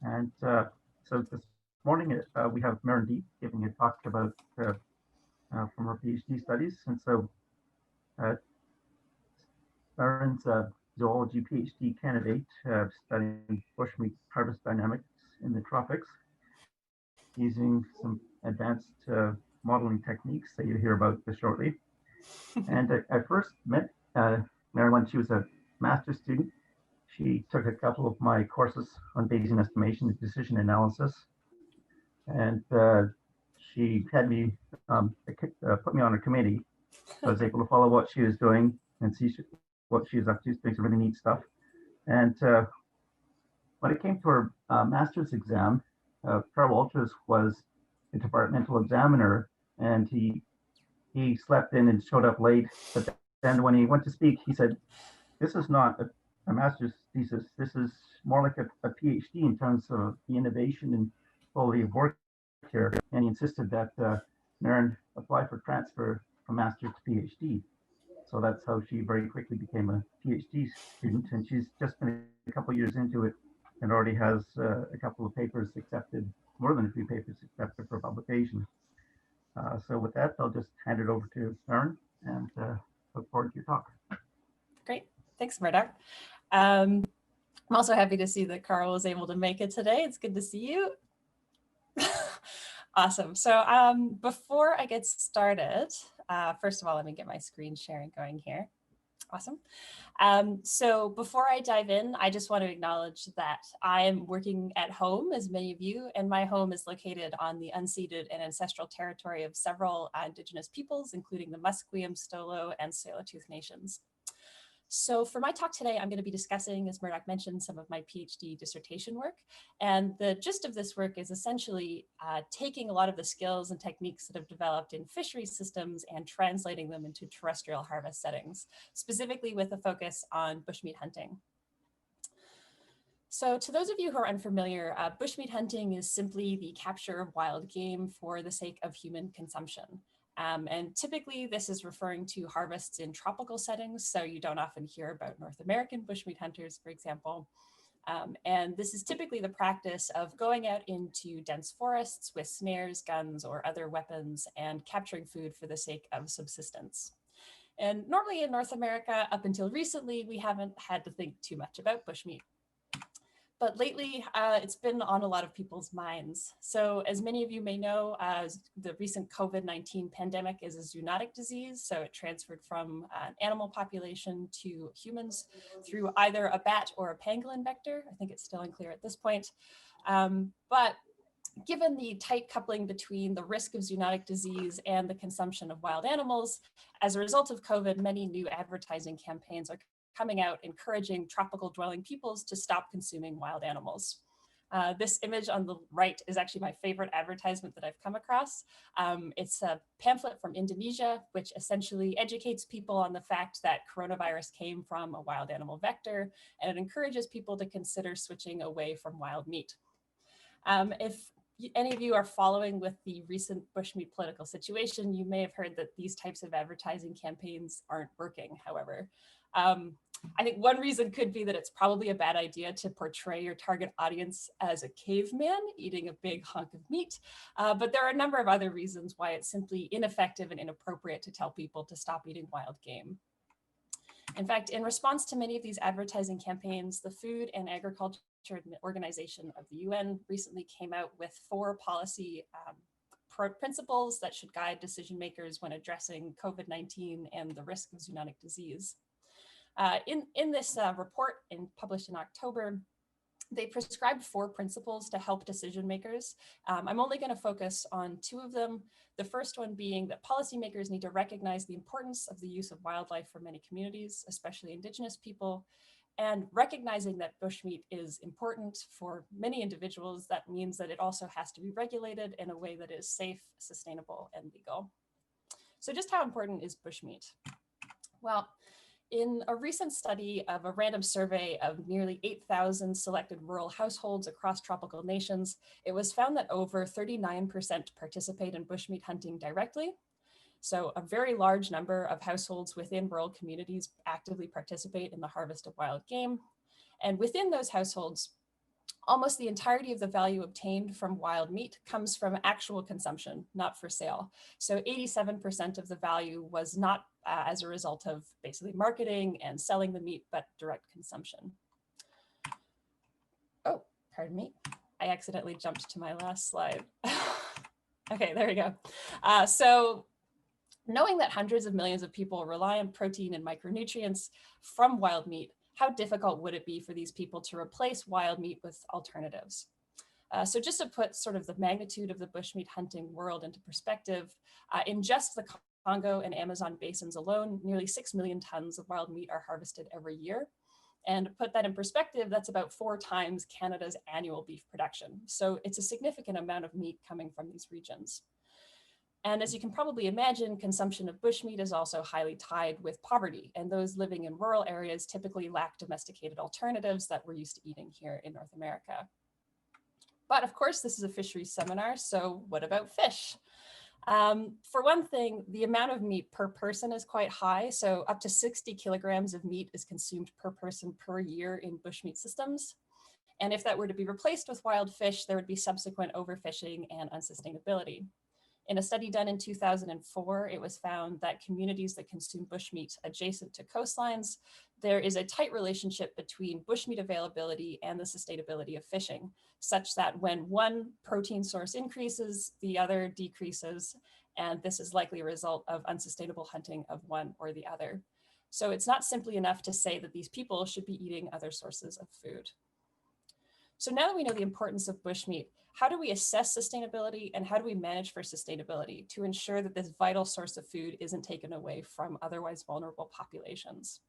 And so this morning we have Mairin Deith giving a talk about from her PhD studies. And so uh, Mairin's a zoology PhD candidate studying bushmeat harvest dynamics in the tropics using some advanced modeling techniques that you'll hear about shortly. And I first met Mairin when she was a master's student. She took a couple of my courses on Bayesian estimation and decision analysis, and she had me put me on her committee. So I was able to follow what she was doing and see what she was up to. She's doing some really neat stuff. And when it came to her master's exam, Carl Walters was a departmental examiner, and he slept in and showed up late. But then when he went to speak, he said, "This is not a master's thesis. This is more like a PhD in terms of the innovation and quality of work here." And he insisted that Mairin apply for transfer from master's to PhD. So that's how she very quickly became a PhD student. And she's just been a couple of years into it and already has a couple of papers accepted, more than a few papers accepted for publication. So with that, I'll just hand it over to Mairin and look forward to your talk. Great. Thanks, Murdoch. I'm also happy to see that Carl was able to make it today. It's good to see you. Awesome. So before I get started, first of all, let me get my screen sharing going here. Awesome. So before I dive in, I just want to acknowledge that I am working at home, as many of you, and my home is located on the unceded and ancestral territory of several Indigenous peoples, including the Musqueam, Stolo, and Tsleil-Waututh nations. So for my talk today, I'm going to be discussing, as Murdoch mentioned, some of my PhD dissertation work. And the gist of this work is essentially taking a lot of the skills and techniques that have developed in fishery systems and translating them into terrestrial harvest settings, specifically with a focus on bushmeat hunting. So to those of you who are unfamiliar, bushmeat hunting is simply the capture of wild game for the sake of human consumption. And typically this is referring to harvests in tropical settings, so you don't often hear about North American bushmeat hunters, for example. And this is typically the practice of going out into dense forests with snares, guns, or other weapons and capturing food for the sake of subsistence. And normally in North America, up until recently, we haven't had to think too much about bushmeat. But lately, it's been on a lot of people's minds. So as many of you may know, the recent COVID-19 pandemic is a zoonotic disease. So it transferred from an animal population to humans through either a bat or a pangolin vector. I think it's still unclear at this point. But given the tight coupling between the risk of zoonotic disease and the consumption of wild animals, as a result of COVID, many new advertising campaigns are coming out encouraging tropical dwelling peoples to stop consuming wild animals. This image on the right is actually my favorite advertisement that I've come across. It's a pamphlet from Indonesia, which essentially educates people on the fact that coronavirus came from a wild animal vector, and it encourages people to consider switching away from wild meat. If any of you are following with the recent bushmeat political situation, you may have heard that these types of advertising campaigns aren't working, however. I think one reason could be that it's probably a bad idea to portray your target audience as a caveman eating a big hunk of meat, but there are a number of other reasons why it's simply ineffective and inappropriate to tell people to stop eating wild game. In fact, in response to many of these advertising campaigns, the Food and Agriculture Organization of the UN recently came out with 4 policy principles that should guide decision makers when addressing COVID-19 and the risk of zoonotic disease. In this report published in October, they prescribed 4 principles to help decision makers. I'm only going to focus on 2 of them. The first one being that policymakers need to recognize the importance of the use of wildlife for many communities, especially Indigenous people, and recognizing that bushmeat is important for many individuals. That means that it also has to be regulated in a way that is safe, sustainable, and legal. So just how important is bushmeat? Well, in a recent study of a random survey of nearly 8,000 selected rural households across tropical nations, it was found that over 39% participate in bushmeat hunting directly. So a very large number of households within rural communities actively participate in the harvest of wild game. And within those households, Almost the entirety of the value obtained from wild meat comes from actual consumption, not for sale. So 87% of the value was not as a result of basically marketing and selling the meat, but direct consumption. Oh, pardon me. I accidentally jumped to my last slide. Okay, there we go. So knowing that hundreds of millions of people rely on protein and micronutrients from wild meat, how difficult would it be for these people to replace wild meat with alternatives? So just to put sort of the magnitude of the bushmeat hunting world into perspective, in just the Congo and Amazon basins alone, nearly 6 million tons of wild meat are harvested every year. And to put that in perspective, that's about 4 times Canada's annual beef production. So it's a significant amount of meat coming from these regions. And as you can probably imagine, consumption of bushmeat is also highly tied with poverty, and those living in rural areas typically lack domesticated alternatives that we're used to eating here in North America. But of course, this is a fisheries seminar, so what about fish? For one thing, the amount of meat per person is quite high, so up to 60 kilograms of meat is consumed per person per year in bushmeat systems. And if that were to be replaced with wild fish, there would be subsequent overfishing and unsustainability. In a study done in 2004, it was found that communities that consume bushmeat adjacent to coastlines, there is a tight relationship between bushmeat availability and the sustainability of fishing, such that when one protein source increases, the other decreases, and this is likely a result of unsustainable hunting of one or the other. So it's not simply enough to say that these people should be eating other sources of food. So now that we know the importance of bushmeat, how do we assess sustainability and how do we manage for sustainability to ensure that this vital source of food isn't taken away from otherwise vulnerable populations?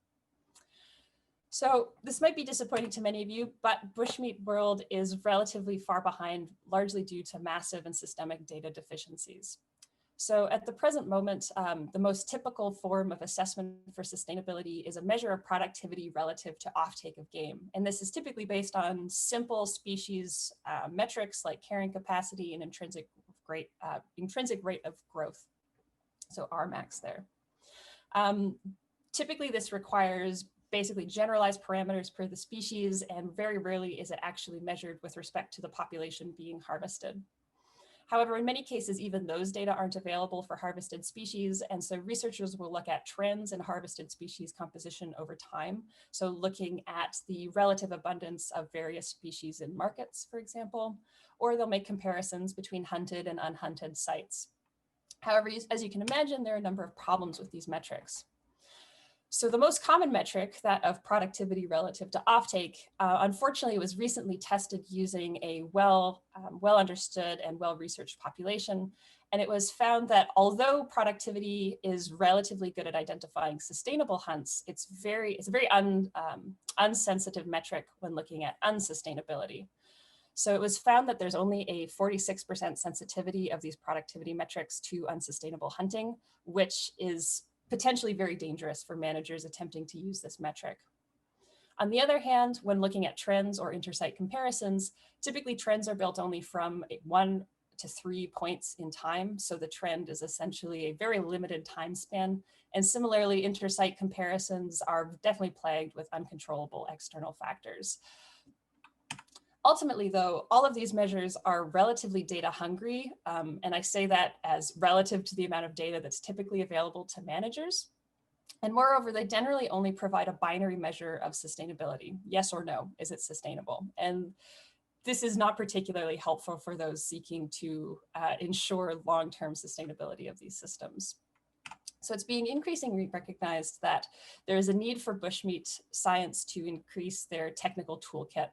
So this might be disappointing to many of you, but bushmeat world is relatively far behind, largely due to massive and systemic data deficiencies. So at the present moment, the most typical form of assessment for sustainability is a measure of productivity relative to offtake of game. And this is typically based on simple species metrics like carrying capacity and intrinsic rate of growth. So Rmax there. Typically this requires basically generalized parameters per the species, and very rarely is it actually measured with respect to the population being harvested. However, in many cases, even those data aren't available for harvested species, and so researchers will look at trends in harvested species composition over time. So looking at the relative abundance of various species in markets, for example, or they'll make comparisons between hunted and unhunted sites. However, as you can imagine, there are a number of problems with these metrics. So the most common metric, that of productivity relative to offtake, unfortunately was recently tested using a well understood and well-researched population. And it was found that although productivity is relatively good at identifying sustainable hunts, it's a very unsensitive metric when looking at unsustainability. So it was found that there's only a 46% sensitivity of these productivity metrics to unsustainable hunting, which is potentially very dangerous for managers attempting to use this metric. On the other hand, when looking at trends or intersite comparisons, typically trends are built only from 1 to 3 points in time. So the trend is essentially a very limited time span. And similarly, intersite comparisons are definitely plagued with uncontrollable external factors. Ultimately, though, all of these measures are relatively data hungry, and I say that as relative to the amount of data that's typically available to managers. And moreover, they generally only provide a binary measure of sustainability. Yes or no, is it sustainable? And this is not particularly helpful for those seeking to ensure long-term sustainability of these systems. So it's being increasingly recognized that there is a need for bushmeat science to increase their technical toolkit,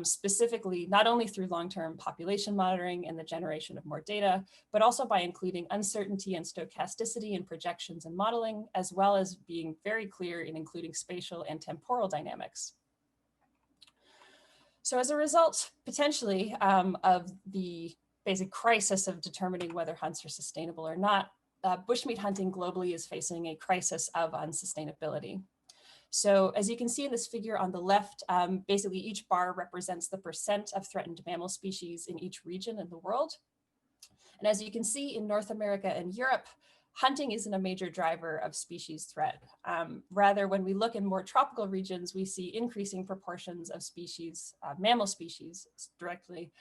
specifically not only through long-term population monitoring and the generation of more data, but also by including uncertainty and stochasticity in projections and modeling, as well as being very clear in including spatial and temporal dynamics. So as a result, potentially, of the basic crisis of determining whether hunts are sustainable or not, bushmeat hunting globally is facing a crisis of unsustainability. So as you can see in this figure on the left, basically each bar represents the percent of threatened mammal species in each region in the world. And as you can see in North America and Europe, hunting isn't a major driver of species threat. Rather, when we look in more tropical regions, we see increasing proportions of species, mammal species directly,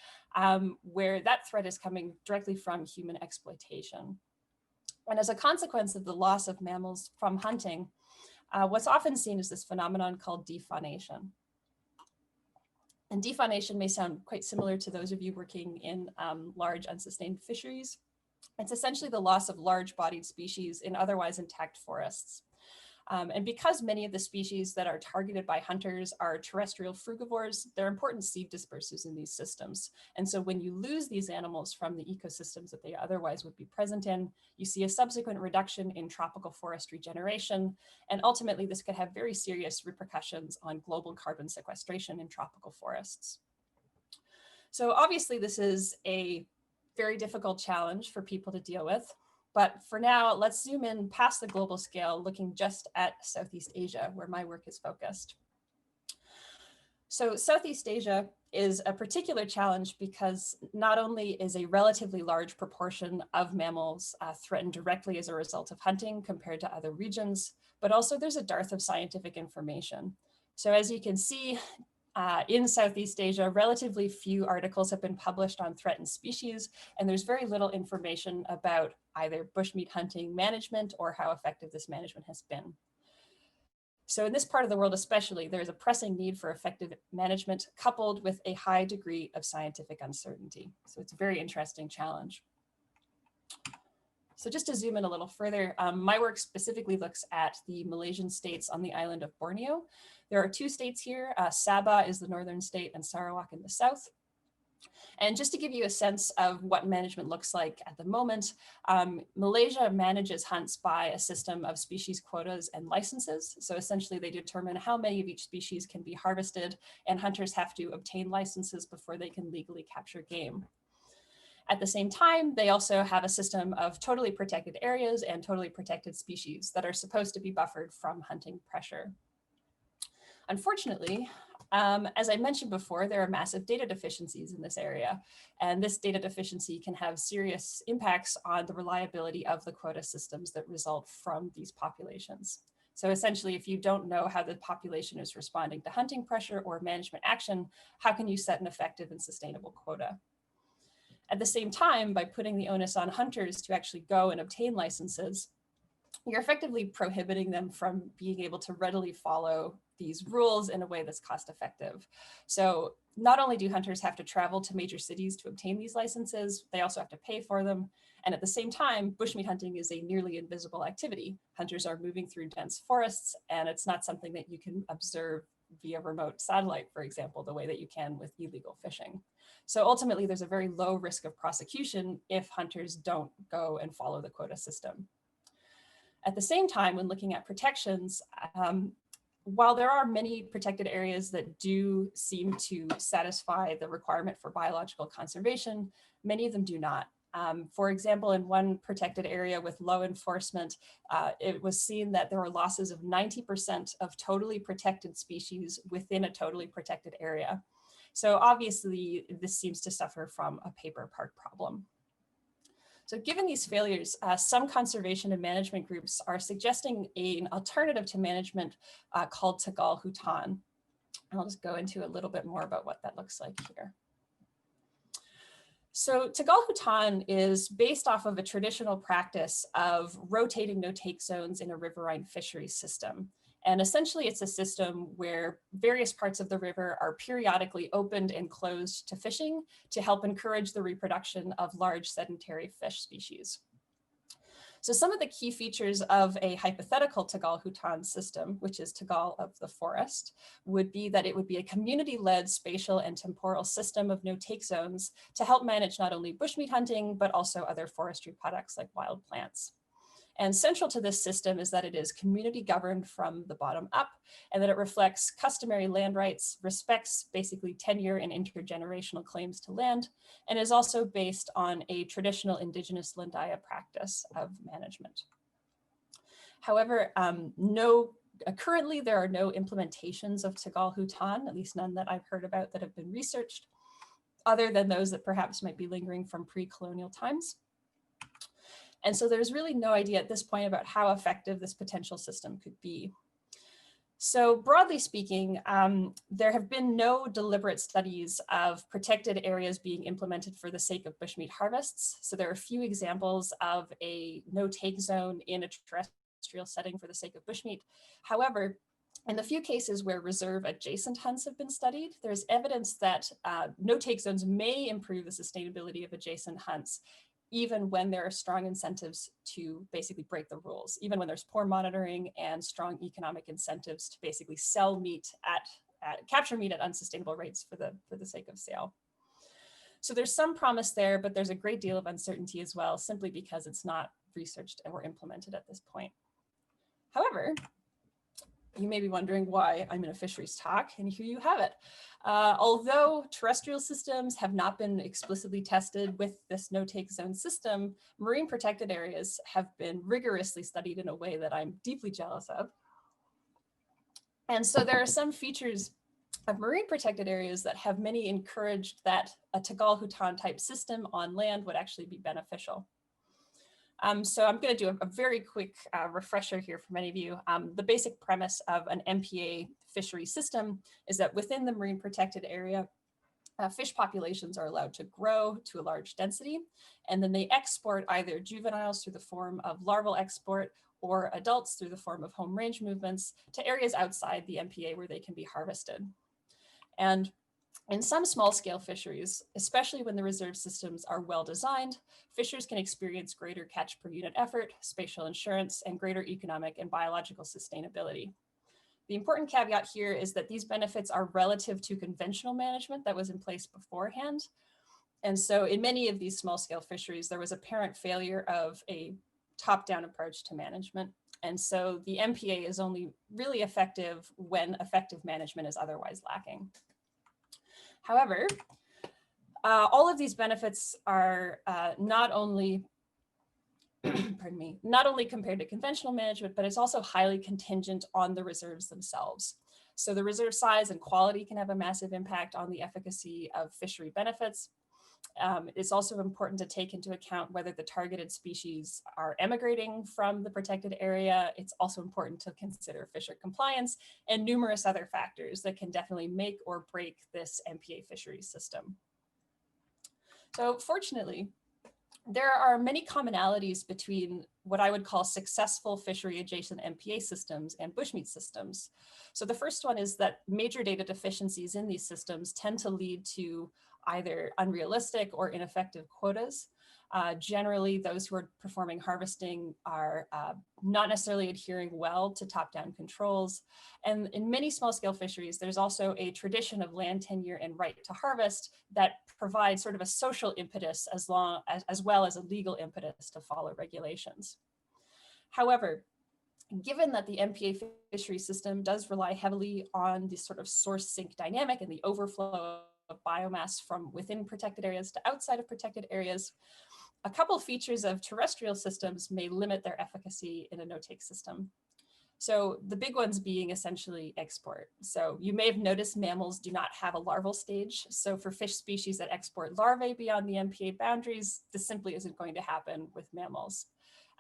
where that threat is coming directly from human exploitation. And as a consequence of the loss of mammals from hunting, what's often seen is this phenomenon called defaunation. And defaunation may sound quite similar to those of you working in large unsustained fisheries. It's essentially the loss of large-bodied species in otherwise intact forests. And because many of the species that are targeted by hunters are terrestrial frugivores, they're important seed dispersers in these systems. And so when you lose these animals from the ecosystems that they otherwise would be present in, you see a subsequent reduction in tropical forest regeneration. And ultimately, this could have very serious repercussions on global carbon sequestration in tropical forests. So obviously, this is a very difficult challenge for people to deal with. But for now, let's zoom in past the global scale, looking just at Southeast Asia, where my work is focused. So Southeast Asia is a particular challenge because not only is a relatively large proportion of mammals threatened directly as a result of hunting compared to other regions, but also there's a dearth of scientific information. So as you can see, in Southeast Asia, relatively few articles have been published on threatened species, and there's very little information about either bushmeat hunting management or how effective this management has been. So in this part of the world especially, there's a pressing need for effective management coupled with a high degree of scientific uncertainty. So it's a very interesting challenge. So just to zoom in a little further, my work specifically looks at the Malaysian states on the island of Borneo. There are two states here. Sabah is the northern state and Sarawak in the south. And just to give you a sense of what management looks like at the moment, Malaysia manages hunts by a system of species quotas and licenses. So essentially they determine how many of each species can be harvested, and hunters have to obtain licenses before they can legally capture game. At the same time, they also have a system of totally protected areas and totally protected species that are supposed to be buffered from hunting pressure. Unfortunately, as I mentioned before, there are massive data deficiencies in this area, and this data deficiency can have serious impacts on the reliability of the quota systems that result from these populations. So essentially, if you don't know how the population is responding to hunting pressure or management action, how can you set an effective and sustainable quota? At the same time, by putting the onus on hunters to actually go and obtain licenses, you're effectively prohibiting them from being able to readily follow these rules in a way that's cost effective. So not only do hunters have to travel to major cities to obtain these licenses, they also have to pay for them. And at the same time, bushmeat hunting is a nearly invisible activity. Hunters are moving through dense forests, and it's not something that you can observe via remote satellite, for example, the way that you can with illegal fishing. So ultimately, there's a very low risk of prosecution if hunters don't go and follow the quota system. At the same time, when looking at protections, while there are many protected areas that do seem to satisfy the requirement for biological conservation, many of them do not. For example, in one protected area with low enforcement, it was seen that there were losses of 90% of totally protected species within a totally protected area. So obviously, this seems to suffer from a paper park problem. So given these failures, some conservation and management groups are suggesting an alternative to management called Tegal Hutan. And I'll just go into a little bit more about what that looks like here. So Tegal Hutan is based off of a traditional practice of rotating no-take zones in a riverine fishery system. And essentially it's a system where various parts of the river are periodically opened and closed to fishing to help encourage the reproduction of large sedentary fish species. So some of the key features of a hypothetical Tegal Hutan system, which is Tegal of the forest, would be that it would be a community-led spatial and temporal system of no-take zones to help manage not only bushmeat hunting, but also other forestry products like wild plants. And central to this system is that it is community governed from the bottom up, and that it reflects customary land rights, respects basically tenure and intergenerational claims to land, and is also based on a traditional indigenous Landaya practice of management. However, currently there are no implementations of Tegal Hutan, at least none that I've heard about that have been researched, other than those that perhaps might be lingering from pre-colonial times. And so there's really no idea at this point about how effective this potential system could be. So broadly speaking, there have been no deliberate studies of protected areas being implemented for the sake of bushmeat harvests. So there are a few examples of a no-take zone in a terrestrial setting for the sake of bushmeat. However, in the few cases where reserve adjacent hunts have been studied, there's evidence that no-take zones may improve the sustainability of adjacent hunts, even when there are strong incentives to basically break the rules, even when there's poor monitoring and strong economic incentives to basically sell meat capture meat at unsustainable rates for the sake of sale. So there's some promise there, but there's a great deal of uncertainty as well, simply because it's not researched or implemented at this point. However, you may be wondering why I'm in a fisheries talk, and here you have it. Although terrestrial systems have not been explicitly tested with this no-take zone system, marine protected areas have been rigorously studied in a way that I'm deeply jealous of. And so there are some features of marine protected areas that have many encouraged that a Tagal Hutan type system on land would actually be beneficial. So I'm going to do a very quick refresher here for many of you. The basic premise of an MPA fishery system is that within the marine protected area, fish populations are allowed to grow to a large density, and then they export either juveniles through the form of larval export or adults through the form of home range movements to areas outside the MPA where they can be harvested. And in some small-scale fisheries, especially when the reserve systems are well designed, fishers can experience greater catch per unit effort, spatial insurance, and greater economic and biological sustainability. The important caveat here is that these benefits are relative to conventional management that was in place beforehand. And so in many of these small-scale fisheries, there was apparent failure of a top-down approach to management. And so the MPA is only really effective when effective management is otherwise lacking. However, all of these benefits are not only pardon me, not only compared to conventional management, but it's also highly contingent on the reserves themselves. So the reserve size and quality can have a massive impact on the efficacy of fishery benefits. It's also important to take into account whether the targeted species are emigrating from the protected area. It's also important to consider fisher compliance and numerous other factors that can definitely make or break this MPA fisheries system. So fortunately, there are many commonalities between what I would call successful fishery adjacent MPA systems and bushmeat systems. So the first one is that major data deficiencies in these systems tend to lead to either unrealistic or ineffective quotas. Generally, those who are performing harvesting are not necessarily adhering well to top-down controls. And in many small-scale fisheries, there's also a tradition of land tenure and right to harvest that provides sort of a social impetus as well as a legal impetus to follow regulations. However, given that the MPA fishery system does rely heavily on the sort of source sink dynamic and the overflow of biomass from within protected areas to outside of protected areas, a couple features of terrestrial systems may limit their efficacy in a no-take system. So the big ones being essentially export. So you may have noticed mammals do not have a larval stage. So for fish species that export larvae beyond the MPA boundaries, this simply isn't going to happen with mammals.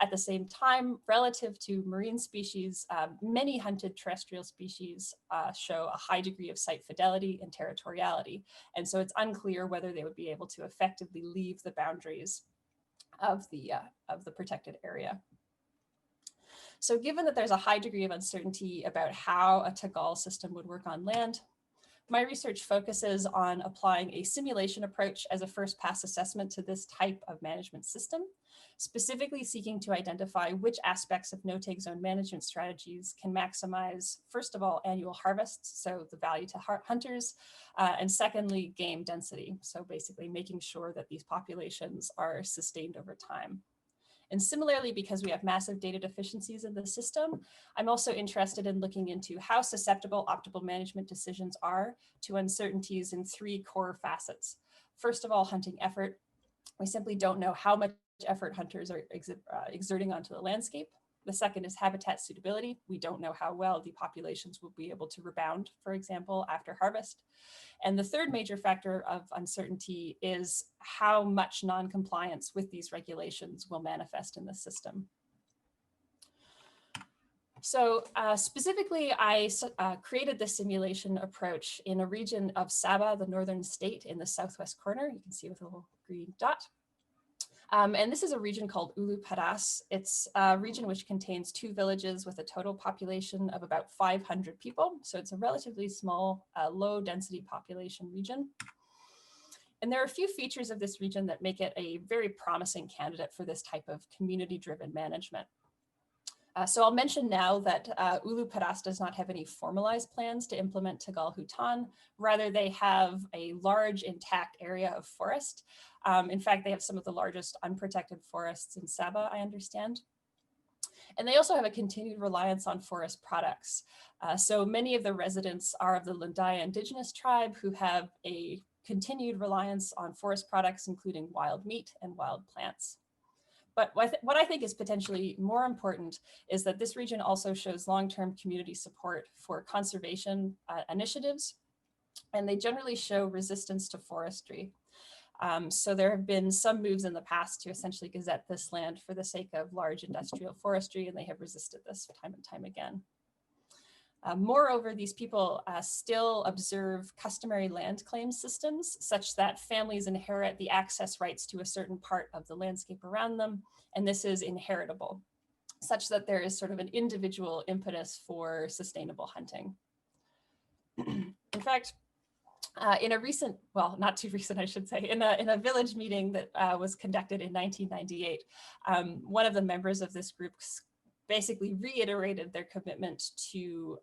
At the same time, relative to marine species, many hunted terrestrial species show a high degree of site fidelity and territoriality. And so it's unclear whether they would be able to effectively leave the boundaries of the protected area. So given that there's a high degree of uncertainty about how a Tagal system would work on land, my research focuses on applying a simulation approach as a first pass assessment to this type of management system, specifically seeking to identify which aspects of no-take zone management strategies can maximize, first of all, annual harvests, so the value to hunters, and secondly, game density. So basically making sure that these populations are sustained over time. And similarly, because we have massive data deficiencies in the system, I'm also interested in looking into how susceptible optimal management decisions are to uncertainties in three core facets. First of all, hunting effort. We simply don't know how much effort hunters are exerting onto the landscape. The second is habitat suitability. We don't know how well the populations will be able to rebound, for example, after harvest. And the third major factor of uncertainty is how much non-compliance with these regulations will manifest in the system. So specifically, I created this simulation approach in a region of Sabah, the northern state in the southwest corner. You can see with a little green dot. And this is a region called Ulu Padas. It's a region which contains 2 villages with a total population of about 500 people. So it's a relatively small, low density population region. And there are a few features of this region that make it a very promising candidate for this type of community-driven management. So I'll mention now that Ulu Padas does not have any formalized plans to implement Tegal Hutan. Rather, they have a large intact area of forest. In fact, they have some of the largest unprotected forests in Sabah, I understand. And they also have a continued reliance on forest products. So many of the residents are of the Lundaya indigenous tribe who have a continued reliance on forest products, including wild meat and wild plants. But what I think is potentially more important is that this region also shows long-term community support for conservation initiatives, and they generally show resistance to forestry. So there have been some moves in the past to essentially gazette this land for the sake of large industrial forestry, and they have resisted this time and time again. Moreover, these people still observe customary land claim systems such that families inherit the access rights to a certain part of the landscape around them, and this is inheritable, such that there is sort of an individual impetus for sustainable hunting. In fact, in a recent, well, not too recent, I should say, in a village meeting that was conducted in 1998, one of the members of this group basically reiterated their commitment to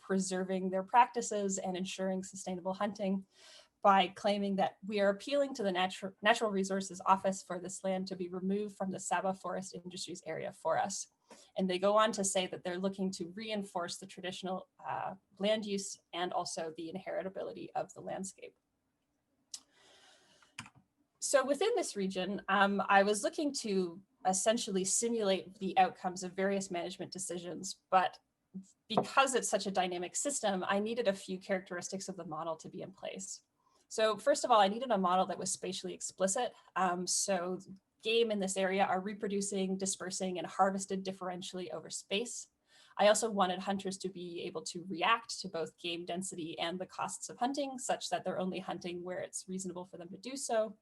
preserving their practices and ensuring sustainable hunting by claiming that we are appealing to the Natural Resources Office for this land to be removed from the Sabah Forest Industries area for us. And they go on to say that they're looking to reinforce the traditional land use and also the inheritability of the landscape. So within this region, I was looking to essentially simulate the outcomes of various management decisions, but because it's such a dynamic system, I needed a few characteristics of the model to be in place. So first of all, I needed a model that was spatially explicit. So game in this area are reproducing, dispersing, and harvested differentially over space. I also wanted hunters to be able to react to both game density and the costs of hunting, such that they're only hunting where it's reasonable for them to do so.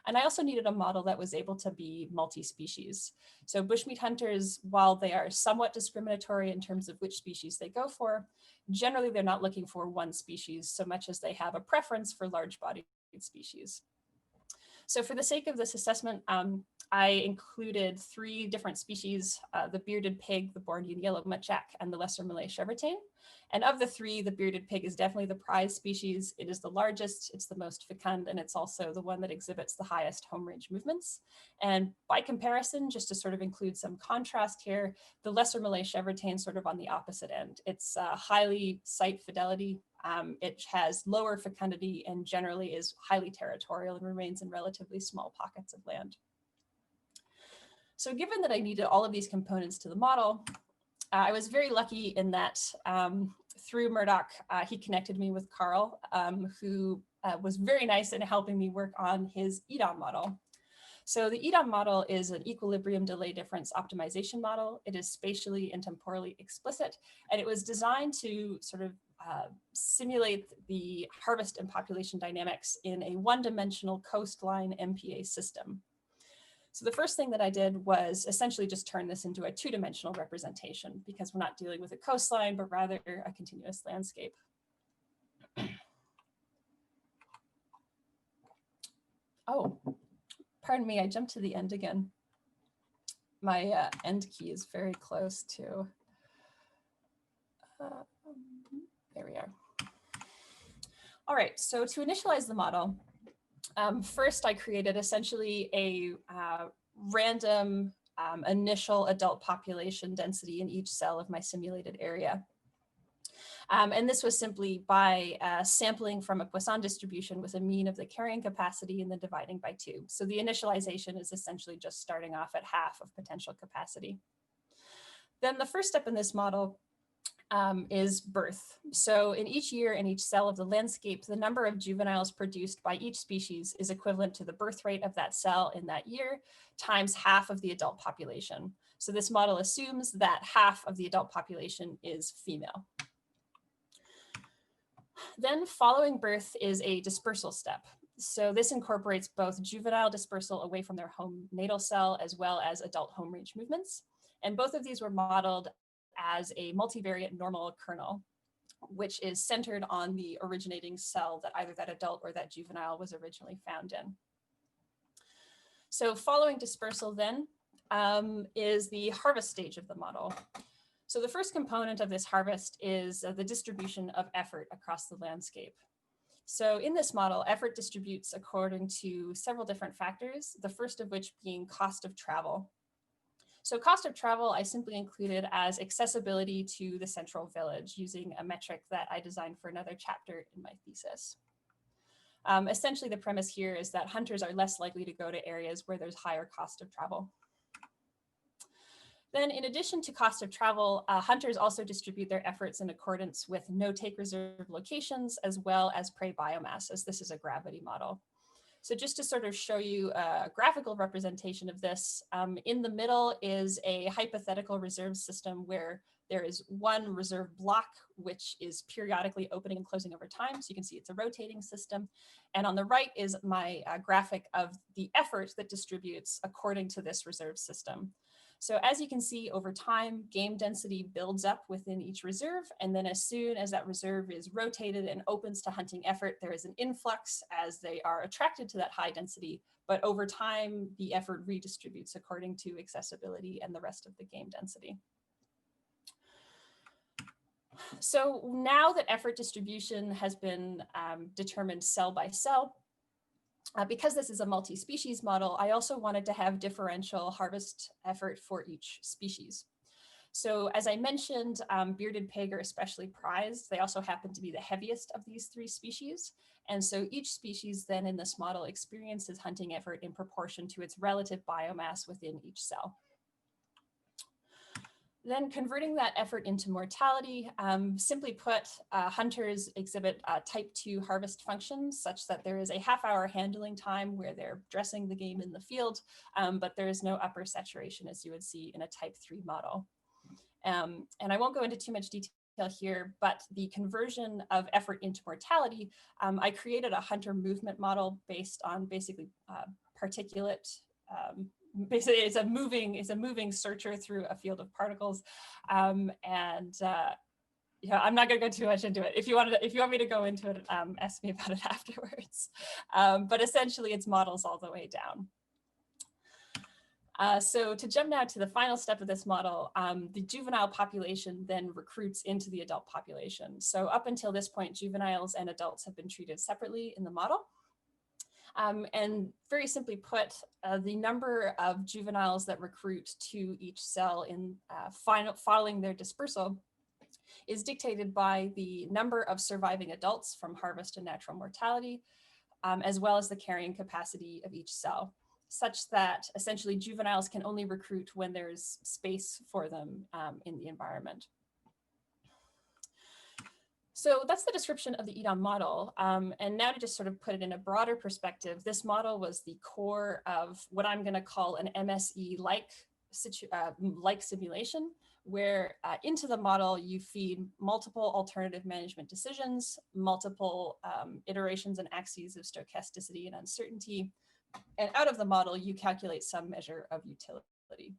And I also needed a model that was able to be multi-species. So bushmeat hunters, while they are somewhat discriminatory in terms of which species they go for, generally they're not looking for one species so much as they have a preference for large-bodied species. So for the sake of this assessment, I included 3 different species, the bearded pig, the Borneo yellow muntjac, and the lesser Malay chevrotain. And of the 3, the bearded pig is definitely the prize species. It is the largest, it's the most fecund, and it's also the one that exhibits the highest home range movements. And by comparison, just to sort of include some contrast here, the lesser Malay chevrotain sort of on the opposite end. It's highly site fidelity. It has lower fecundity and generally is highly territorial and remains in relatively small pockets of land. So given that I needed all of these components to the model, I was very lucky in that through Murdoch, he connected me with Carl, who was very nice in helping me work on his EDOM model. So the EDOM model is an equilibrium delay difference optimization model. It is spatially and temporally explicit, and it was designed to sort of simulate the harvest and population dynamics in a one-dimensional coastline MPA system. So the first thing that I did was essentially just turn this into a 2-dimensional representation because we're not dealing with a coastline, but rather a continuous landscape. Oh, pardon me, I jumped to the end again. My end key is very close to, there we are. All right, so to initialize the model, first I created essentially a random initial adult population density in each cell of my simulated area. And this was simply by sampling from a Poisson distribution with a mean of the carrying capacity and then dividing by 2. So the initialization is essentially just starting off at half of potential capacity. Then the first step in this model is birth. So in each year, in each cell of the landscape, the number of juveniles produced by each species is equivalent to the birth rate of that cell in that year times half of the adult population. So this model assumes that half of the adult population is female. Then following birth is a dispersal step. So this incorporates both juvenile dispersal away from their home natal cell as well as adult home range movements. And both of these were modeled as a multivariate normal kernel, which is centered on the originating cell that either that adult or that juvenile was originally found in. So following dispersal then is the harvest stage of the model. So the first component of this harvest is the distribution of effort across the landscape. So in this model, effort distributes according to several different factors, the first of which being cost of travel. So cost of travel, I simply included as accessibility to the central village using a metric that I designed for another chapter in my thesis. Essentially, the premise here is that hunters are less likely to go to areas where there's higher cost of travel. Then in addition to cost of travel, hunters also distribute their efforts in accordance with no-take reserve locations as well as prey biomass, as this is a gravity model. So just to sort of show you a graphical representation of this, in the middle is a hypothetical reserve system where there is one reserve block, which is periodically opening and closing over time. So you can see it's a rotating system. And on the right is my graphic of the effort that distributes according to this reserve system. So as you can see over time, game density builds up within each reserve. And then as soon as that reserve is rotated and opens to hunting effort, there is an influx as they are attracted to that high density. But over time, the effort redistributes according to accessibility and the rest of the game density. So now that effort distribution has been determined cell by cell, because this is a multi-species model, I also wanted to have differential harvest effort for each species. So as I mentioned, bearded pig are especially prized. They also happen to be the heaviest of these three species. And so each species then in this model experiences hunting effort in proportion to its relative biomass within each cell. Then converting that effort into mortality, simply put, hunters exhibit type 2 harvest functions such that there is a half-hour handling time where they're dressing the game in the field, but there is no upper saturation as you would see in a type 3 model. And I won't go into too much detail here, but the conversion of effort into mortality, I created a hunter movement model based on basically particulate basically it's a moving searcher through a field of particles, yeah, I'm not going to go too much into it. If you want me to go into it, ask me about it afterwards. But essentially, it's models all the way down. So to jump now to the final step of this model, the juvenile population then recruits into the adult population. So up until this point, juveniles and adults have been treated separately in the model. And very simply put, the number of juveniles that recruit to each cell in following their dispersal is dictated by the number of surviving adults from harvest and natural mortality, as well as the carrying capacity of each cell, such that essentially juveniles can only recruit when there's space for them in the environment. So that's the description of the EDOM model. And now to just sort of put it in a broader perspective, this model was the core of what I'm going to call an MSE-like simulation, where into the model you feed multiple alternative management decisions, multiple iterations and axes of stochasticity and uncertainty. And out of the model, you calculate some measure of utility.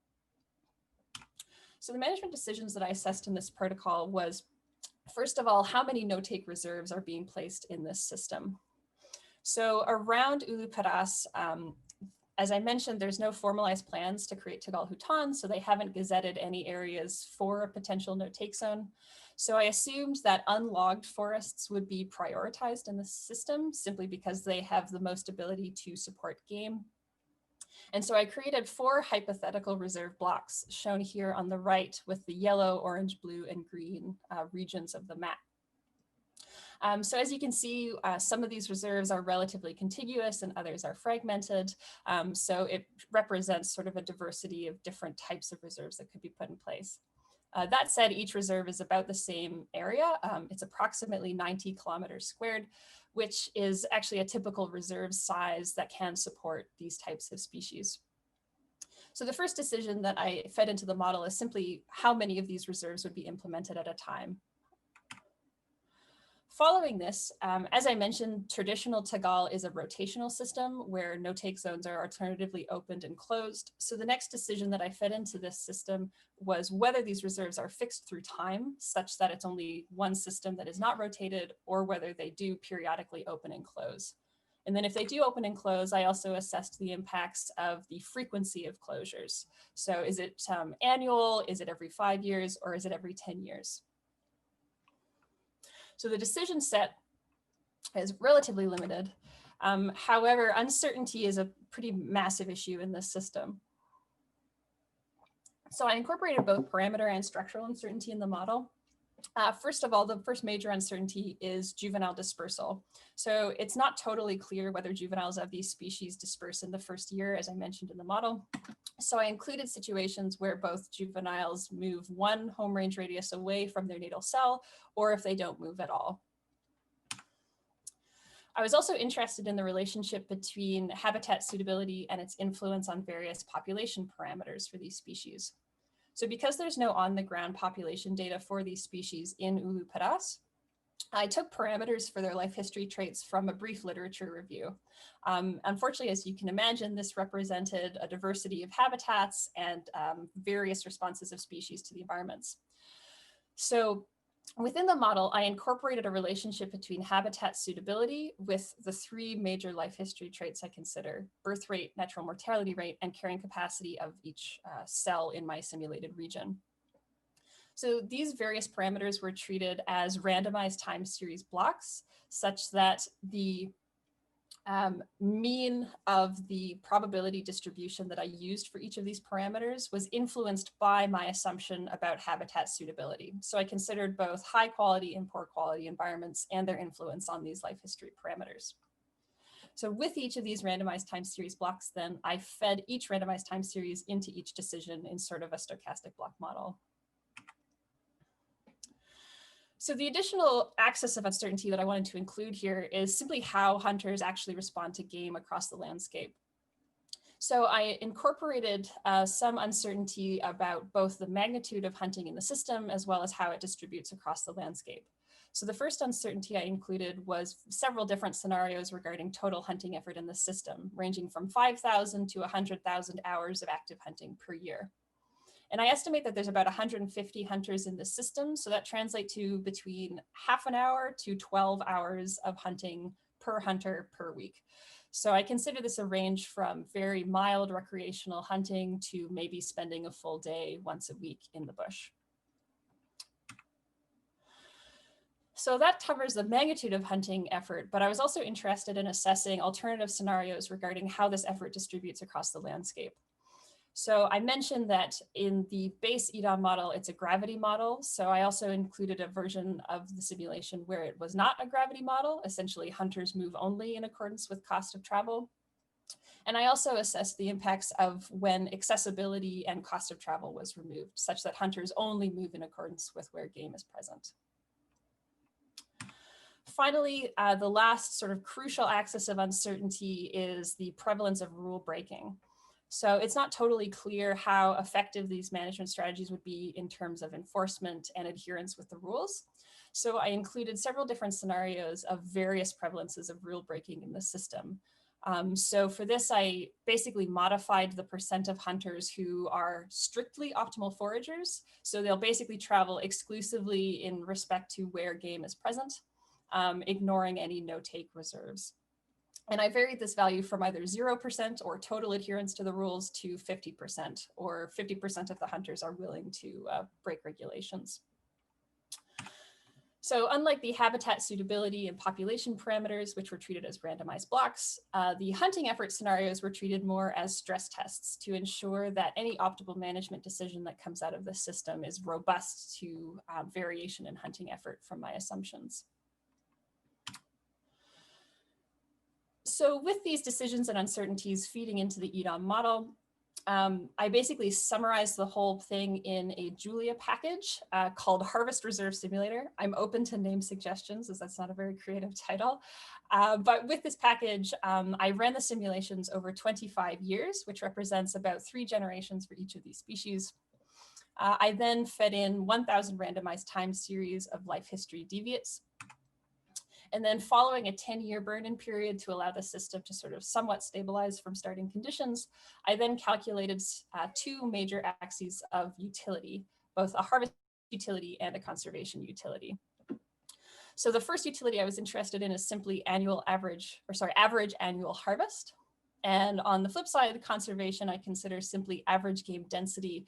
So the management decisions that I assessed in this protocol was, first of all, how many no-take reserves are being placed in this system? So around Ulu Padas, as I mentioned, there's no formalized plans to create Tegal Hutan, so they haven't gazetted any areas for a potential no-take zone. So I assumed that unlogged forests would be prioritized in the system simply because they have the most ability to support game. And so I created 4 hypothetical reserve blocks shown here on the right with the yellow, orange, blue, and green regions of the map. So as you can see, some of these reserves are relatively contiguous and others are fragmented. So it represents sort of a diversity of different types of reserves that could be put in place. That said, each reserve is about the same area. It's approximately 90 kilometers squared, which is actually a typical reserve size that can support these types of species. So the first decision that I fed into the model is simply how many of these reserves would be implemented at a time. Following this, as I mentioned, traditional Tagal is a rotational system where no-take zones are alternatively opened and closed. So the next decision that I fed into this system was whether these reserves are fixed through time, such that it's only one system that is not rotated, or whether they do periodically open and close. And then if they do open and close, I also assessed the impacts of the frequency of closures. So is it annual, is it every 5 years, or is it every 10 years? So the decision set is relatively limited. However, uncertainty is a pretty massive issue in this system. So I incorporated both parameter and structural uncertainty in the model. First of all, the first major uncertainty is juvenile dispersal. So it's not totally clear whether juveniles of these species disperse in the first year, as I mentioned in the model. So I included situations where both juveniles move one home range radius away from their natal cell, or if they don't move at all. I was also interested in the relationship between habitat suitability and its influence on various population parameters for these species. So because there's no on-the-ground population data for these species in Ulu Padas, I took parameters for their life history traits from a brief literature review. Unfortunately, as you can imagine, this represented a diversity of habitats and various responses of species to the environments. So within the model, I incorporated a relationship between habitat suitability with the three major life history traits I consider: birth rate, natural mortality rate, and carrying capacity of each cell in my simulated region. So these various parameters were treated as randomized time series blocks, such that the mean of the probability distribution that I used for each of these parameters was influenced by my assumption about habitat suitability. So I considered both high quality and poor quality environments and their influence on these life history parameters. So with each of these randomized time series blocks, then I fed each randomized time series into each decision in sort of a stochastic block model. So the additional axis of uncertainty that I wanted to include here is simply how hunters actually respond to game across the landscape. So I incorporated some uncertainty about both the magnitude of hunting in the system as well as how it distributes across the landscape. So the first uncertainty I included was several different scenarios regarding total hunting effort in the system, ranging from 5,000 to 100,000 hours of active hunting per year. And I estimate that there's about 150 hunters in the system. So that translates to between half an hour to 12 hours of hunting per hunter per week. So I consider this a range from very mild recreational hunting to maybe spending a full day once a week in the bush. So that covers the magnitude of hunting effort, but I was also interested in assessing alternative scenarios regarding how this effort distributes across the landscape. So I mentioned that in the base EDOM model, it's a gravity model. So I also included a version of the simulation where it was not a gravity model. Essentially, hunters move only in accordance with cost of travel. And I also assessed the impacts of when accessibility and cost of travel was removed, such that hunters only move in accordance with where game is present. Finally, the last sort of crucial axis of uncertainty is the prevalence of rule breaking. So it's not totally clear how effective these management strategies would be in terms of enforcement and adherence with the rules. So I included several different scenarios of various prevalences of rule breaking in the system. So for this, I basically modified the percent of hunters who are strictly optimal foragers. So they'll basically travel exclusively in respect to where game is present, ignoring any no-take reserves. And I varied this value from either 0% or total adherence to the rules to 50%, or 50% of the hunters are willing to break regulations. So unlike the habitat suitability and population parameters, which were treated as randomized blocks, the hunting effort scenarios were treated more as stress tests to ensure that any optimal management decision that comes out of the system is robust to variation in hunting effort from my assumptions. So with these decisions and uncertainties feeding into the EDOM model, I basically summarized the whole thing in a Julia package called Harvest Reserve Simulator. I'm open to name suggestions, as that's not a very creative title. But with this package, I ran the simulations over 25 years, which represents about 3 generations for each of these species. I then fed in 1,000 randomized time series of life history deviates. And then following a 10-year burn-in period to allow the system to sort of somewhat stabilize from starting conditions, I then calculated 2 major axes of utility, both a harvest utility and a conservation utility. So the first utility I was interested in is simply average annual harvest. And on the flip side, conservation, I consider simply average game density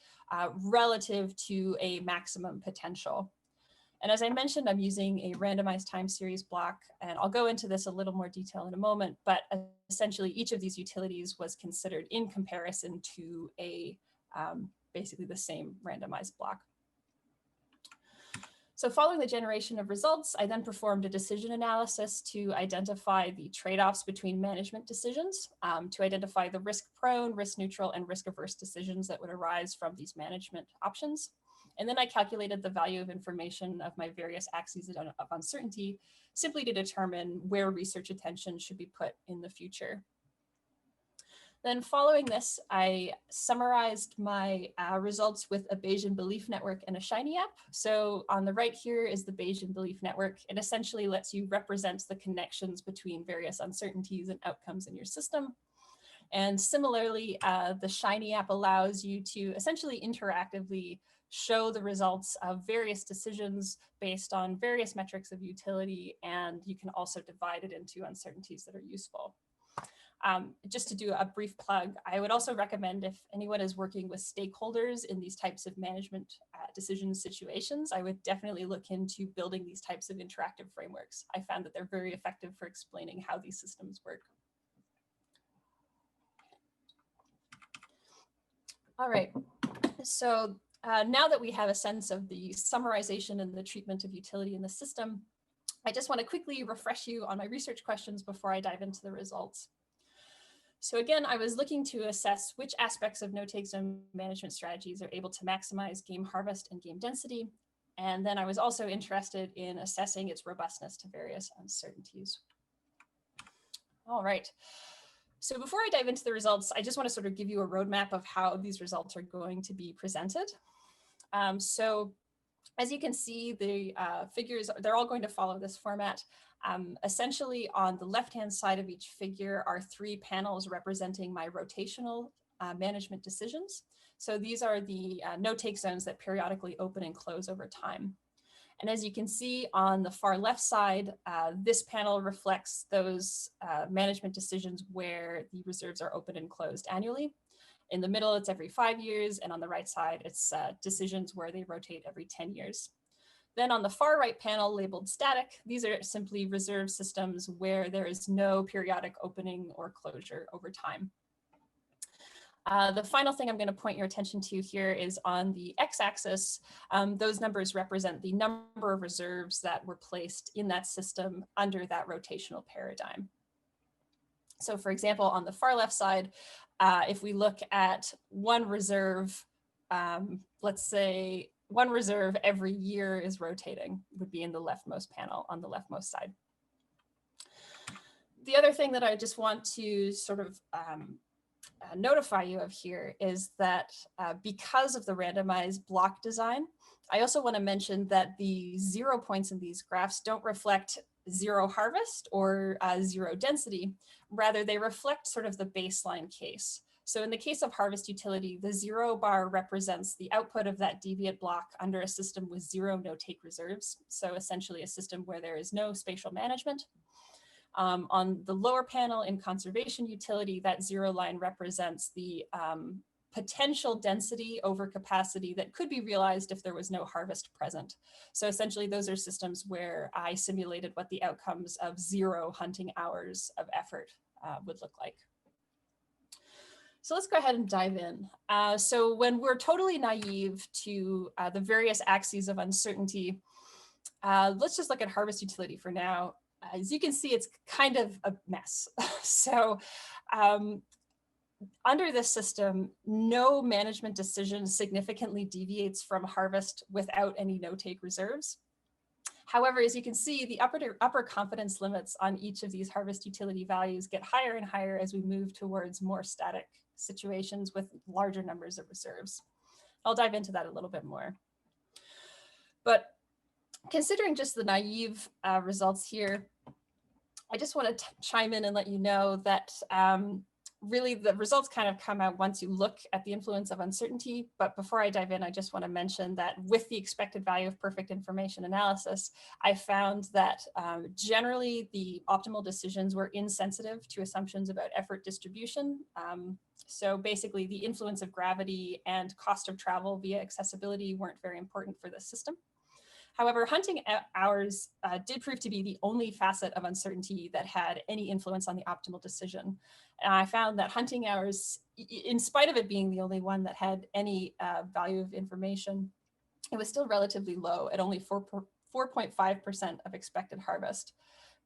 relative to a maximum potential. And as I mentioned, I'm using a randomized time series block, and I'll go into this a little more detail in a moment, but essentially each of these utilities was considered in comparison to a basically the same randomized block. So following the generation of results, I then performed a decision analysis to identify the trade-offs between management decisions, to identify the risk-prone, risk-neutral, and risk-averse decisions that would arise from these management options. And then I calculated the value of information of my various axes of uncertainty, simply to determine where research attention should be put in the future. Then following this, I summarized my results with a Bayesian belief network and a Shiny app. So on the right here is the Bayesian belief network. It essentially lets you represent the connections between various uncertainties and outcomes in your system. And similarly, the Shiny app allows you to essentially interactively show the results of various decisions based on various metrics of utility, and you can also divide it into uncertainties that are useful. Just to do a brief plug, I would also recommend, if anyone is working with stakeholders in these types of management decision situations, I would definitely look into building these types of interactive frameworks. I found that they're very effective for explaining how these systems work. All right, so now that we have a sense of the summarization and the treatment of utility in the system, I just want to quickly refresh you on my research questions before I dive into the results. So again, I was looking to assess which aspects of no-take zone management strategies are able to maximize game harvest and game density. And then I was also interested in assessing its robustness to various uncertainties. All right. So before I dive into the results, I just want to sort of give you a roadmap of how these results are going to be presented. So as you can see, the figures, they're all going to follow this format. Essentially, on the left-hand side of each figure are 3 panels representing my rotational management decisions. So these are the no-take zones that periodically open and close over time. And as you can see on the far left side, this panel reflects those management decisions where the reserves are open and closed annually. In the middle, it's every 5 years, and on the right side, it's decisions where they rotate every 10 years. Then on the far right panel labeled static, these are simply reserve systems where there is no periodic opening or closure over time. The final thing I'm going to point your attention to here is on the x-axis. Those numbers represent the number of reserves that were placed in that system under that rotational paradigm. So for example, on the far left side, if we look at one reserve, let's say one reserve every year is rotating, would be in the leftmost panel on the leftmost side. The other thing that I just want to sort of notify you of here is that because of the randomized block design, I also want to mention that the 0 points in these graphs don't reflect zero harvest or zero density. Rather, they reflect sort of the baseline case. So in the case of harvest utility, the 0 bar represents the output of that deviate block under a system with 0 no-take reserves. So essentially a system where there is no spatial management. On the lower panel in conservation utility, that 0 line represents the potential density over capacity that could be realized if there was no harvest present. So essentially those are systems where I simulated what the outcomes of 0 hunting hours of effort would look like. So let's go ahead and dive in. So when we're totally naive to the various axes of uncertainty, let's just look at harvest utility for now. As you can see, it's kind of a mess. So under this system, no management decision significantly deviates from harvest without any no-take reserves. However, as you can see, the upper confidence limits on each of these harvest utility values get higher and higher as we move towards more static situations with larger numbers of reserves. I'll dive into that a little bit more. But considering just the naive results here, I just want to chime in and let you know that really the results kind of come out once you look at the influence of uncertainty. But before I dive in, I just want to mention that with the expected value of perfect information analysis, I found that generally the optimal decisions were insensitive to assumptions about effort distribution. So basically the influence of gravity and cost of travel via accessibility weren't very important for the system. However, hunting hours did prove to be the only facet of uncertainty that had any influence on the optimal decision. And I found that hunting hours, in spite of it being the only one that had any value of information, it was still relatively low at only 4.5% of expected harvest.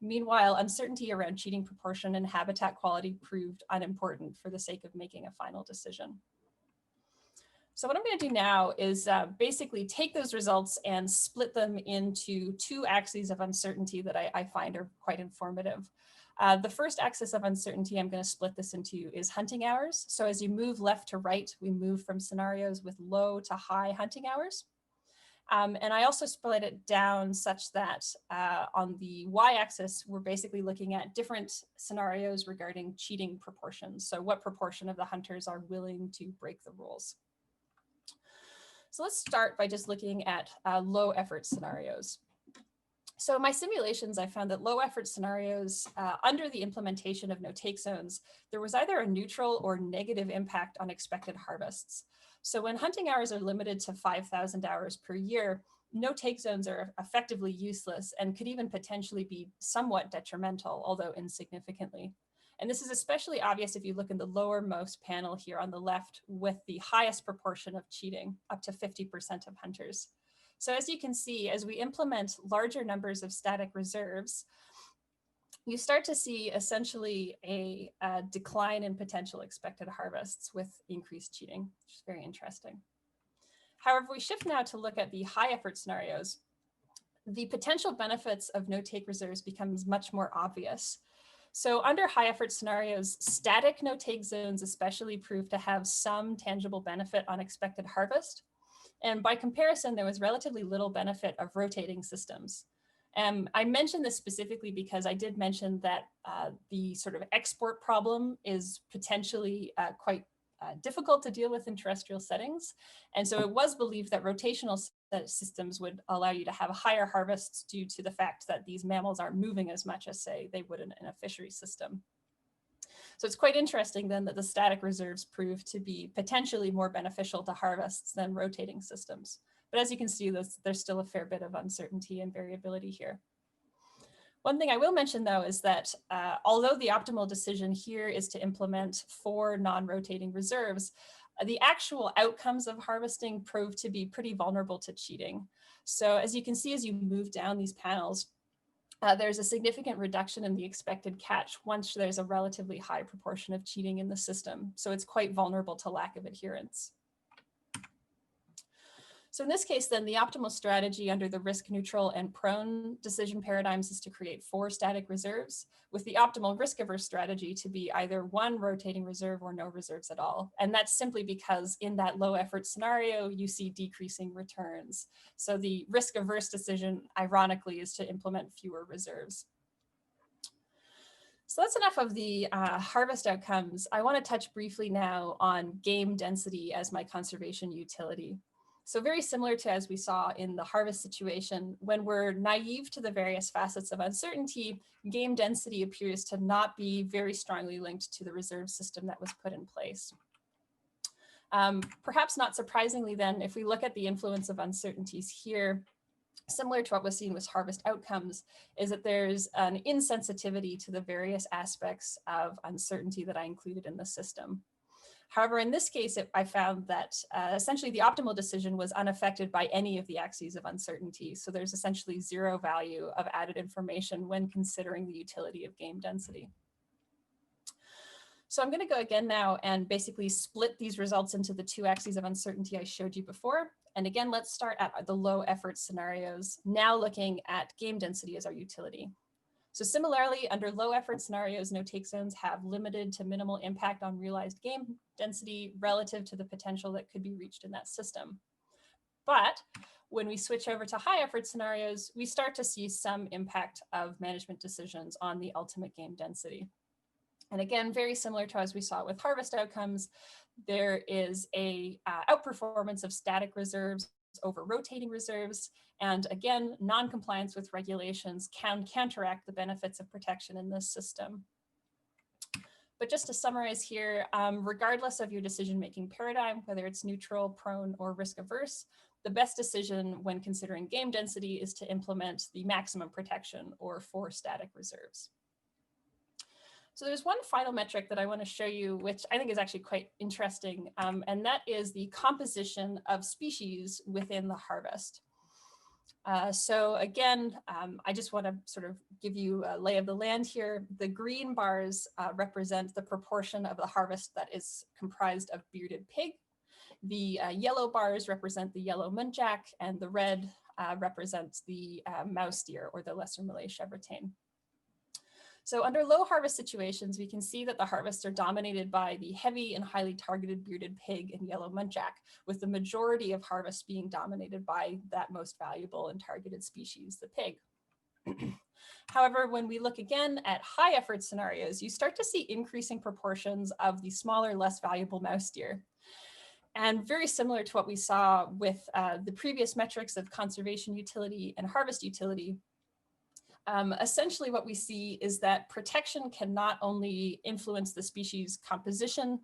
Meanwhile, uncertainty around cheating proportion and habitat quality proved unimportant for the sake of making a final decision. So what I'm going to do now is basically take those results and split them into two axes of uncertainty that I find are quite informative. The first axis of uncertainty I'm going to split this into is hunting hours. So as you move left to right, we move from scenarios with low to high hunting hours. And I also split it down such that on the y-axis, we're basically looking at different scenarios regarding cheating proportions. So what proportion of the hunters are willing to break the rules? So let's start by just looking at low effort scenarios. So in my simulations, I found that low effort scenarios under the implementation of no-take zones, there was either a neutral or negative impact on expected harvests. So when hunting hours are limited to 5,000 hours per year, no-take zones are effectively useless and could even potentially be somewhat detrimental, although insignificantly. And this is especially obvious if you look in the lowermost panel here on the left with the highest proportion of cheating, up to 50% of hunters. So as you can see, as we implement larger numbers of static reserves, you start to see essentially a decline in potential expected harvests with increased cheating, which is very interesting. However, we shift now to look at the high effort scenarios. The potential benefits of no-take reserves becomes much more obvious. So under high effort scenarios, static no-take zones especially proved to have some tangible benefit on expected harvest. And by comparison, there was relatively little benefit of rotating systems. I mentioned this specifically because I did mention that the sort of export problem is potentially quite difficult to deal with in terrestrial settings. And so it was believed that rotational systems would allow you to have higher harvests due to the fact that these mammals aren't moving as much as, say, they would in a fishery system. So it's quite interesting then that the static reserves prove to be potentially more beneficial to harvests than rotating systems. But as you can see, there's still a fair bit of uncertainty and variability here. One thing I will mention, though, is that although the optimal decision here is to implement 4 non-rotating reserves, the actual outcomes of harvesting prove to be pretty vulnerable to cheating. So as you can see, as you move down these panels, there's a significant reduction in the expected catch once there's a relatively high proportion of cheating in the system. So it's quite vulnerable to lack of adherence. So in this case, then, the optimal strategy under the risk neutral and prone decision paradigms is to create 4 static reserves, with the optimal risk averse strategy to be either 1 rotating reserve or no reserves at all. And that's simply because in that low effort scenario, you see decreasing returns. So the risk averse decision, ironically, is to implement fewer reserves. So that's enough of the harvest outcomes. I want to touch briefly now on game density as my conservation utility. So very similar to as we saw in the harvest situation, when we're naive to the various facets of uncertainty, game density appears to not be very strongly linked to the reserve system that was put in place. Perhaps not surprisingly then, if we look at the influence of uncertainties here, similar to what was seen with harvest outcomes, is that there's an insensitivity to the various aspects of uncertainty that I included in the system. However, in this case, I found that essentially the optimal decision was unaffected by any of the axes of uncertainty. So there's essentially 0 value of added information when considering the utility of game density. So I'm going to go again now and basically split these results into the two axes of uncertainty I showed you before. And again, let's start at the low effort scenarios, now looking at game density as our utility. So similarly, under low effort scenarios, no take zones have limited to minimal impact on realized game density relative to the potential that could be reached in that system. But when we switch over to high effort scenarios, we start to see some impact of management decisions on the ultimate game density. And again, very similar to as we saw with harvest outcomes, there is a outperformance of static reserves over rotating reserves. And again, non-compliance with regulations can counteract the benefits of protection in this system. But just to summarize here, regardless of your decision-making paradigm, whether it's neutral, prone, or risk-averse, the best decision when considering game density is to implement the maximum protection or 4 static reserves. So there's one final metric that I want to show you, which I think is actually quite interesting, and that is the composition of species within the harvest. So again, I just want to sort of give you a lay of the land here. The green bars represent the proportion of the harvest that is comprised of bearded pig. The yellow bars represent the yellow muntjac, and the red represents the mouse deer or the lesser Malay chevrotain. So under low harvest situations, we can see that the harvests are dominated by the heavy and highly targeted bearded pig and yellow muntjac, with the majority of harvests being dominated by that most valuable and targeted species, the pig. However, when we look again at high effort scenarios, you start to see increasing proportions of the smaller, less valuable mouse deer. And very similar to what we saw with the previous metrics of conservation utility and harvest utility, essentially what we see is that protection can not only influence the species composition,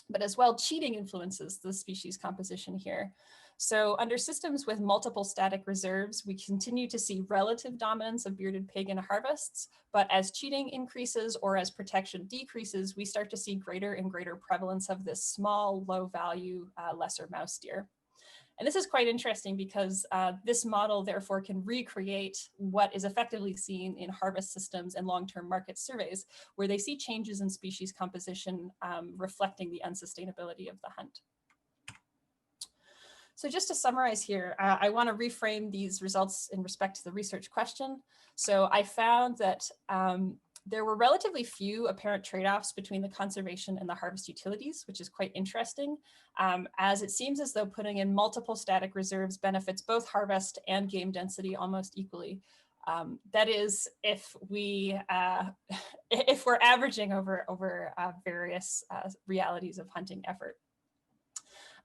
but as well cheating influences the species composition here. So under systems with multiple static reserves, we continue to see relative dominance of bearded pig in harvests, but as cheating increases or as protection decreases, we start to see greater and greater prevalence of this small, low value, lesser mouse deer. And this is quite interesting because this model therefore can recreate what is effectively seen in harvest systems and long-term market surveys, where they see changes in species composition reflecting the unsustainability of the hunt. So just to summarize here, I want to reframe these results in respect to the research question. So I found that there were relatively few apparent trade-offs between the conservation and the harvest utilities, which is quite interesting, as it seems as though putting in multiple static reserves benefits both harvest and game density almost equally. That is, if we're averaging over various realities of hunting effort.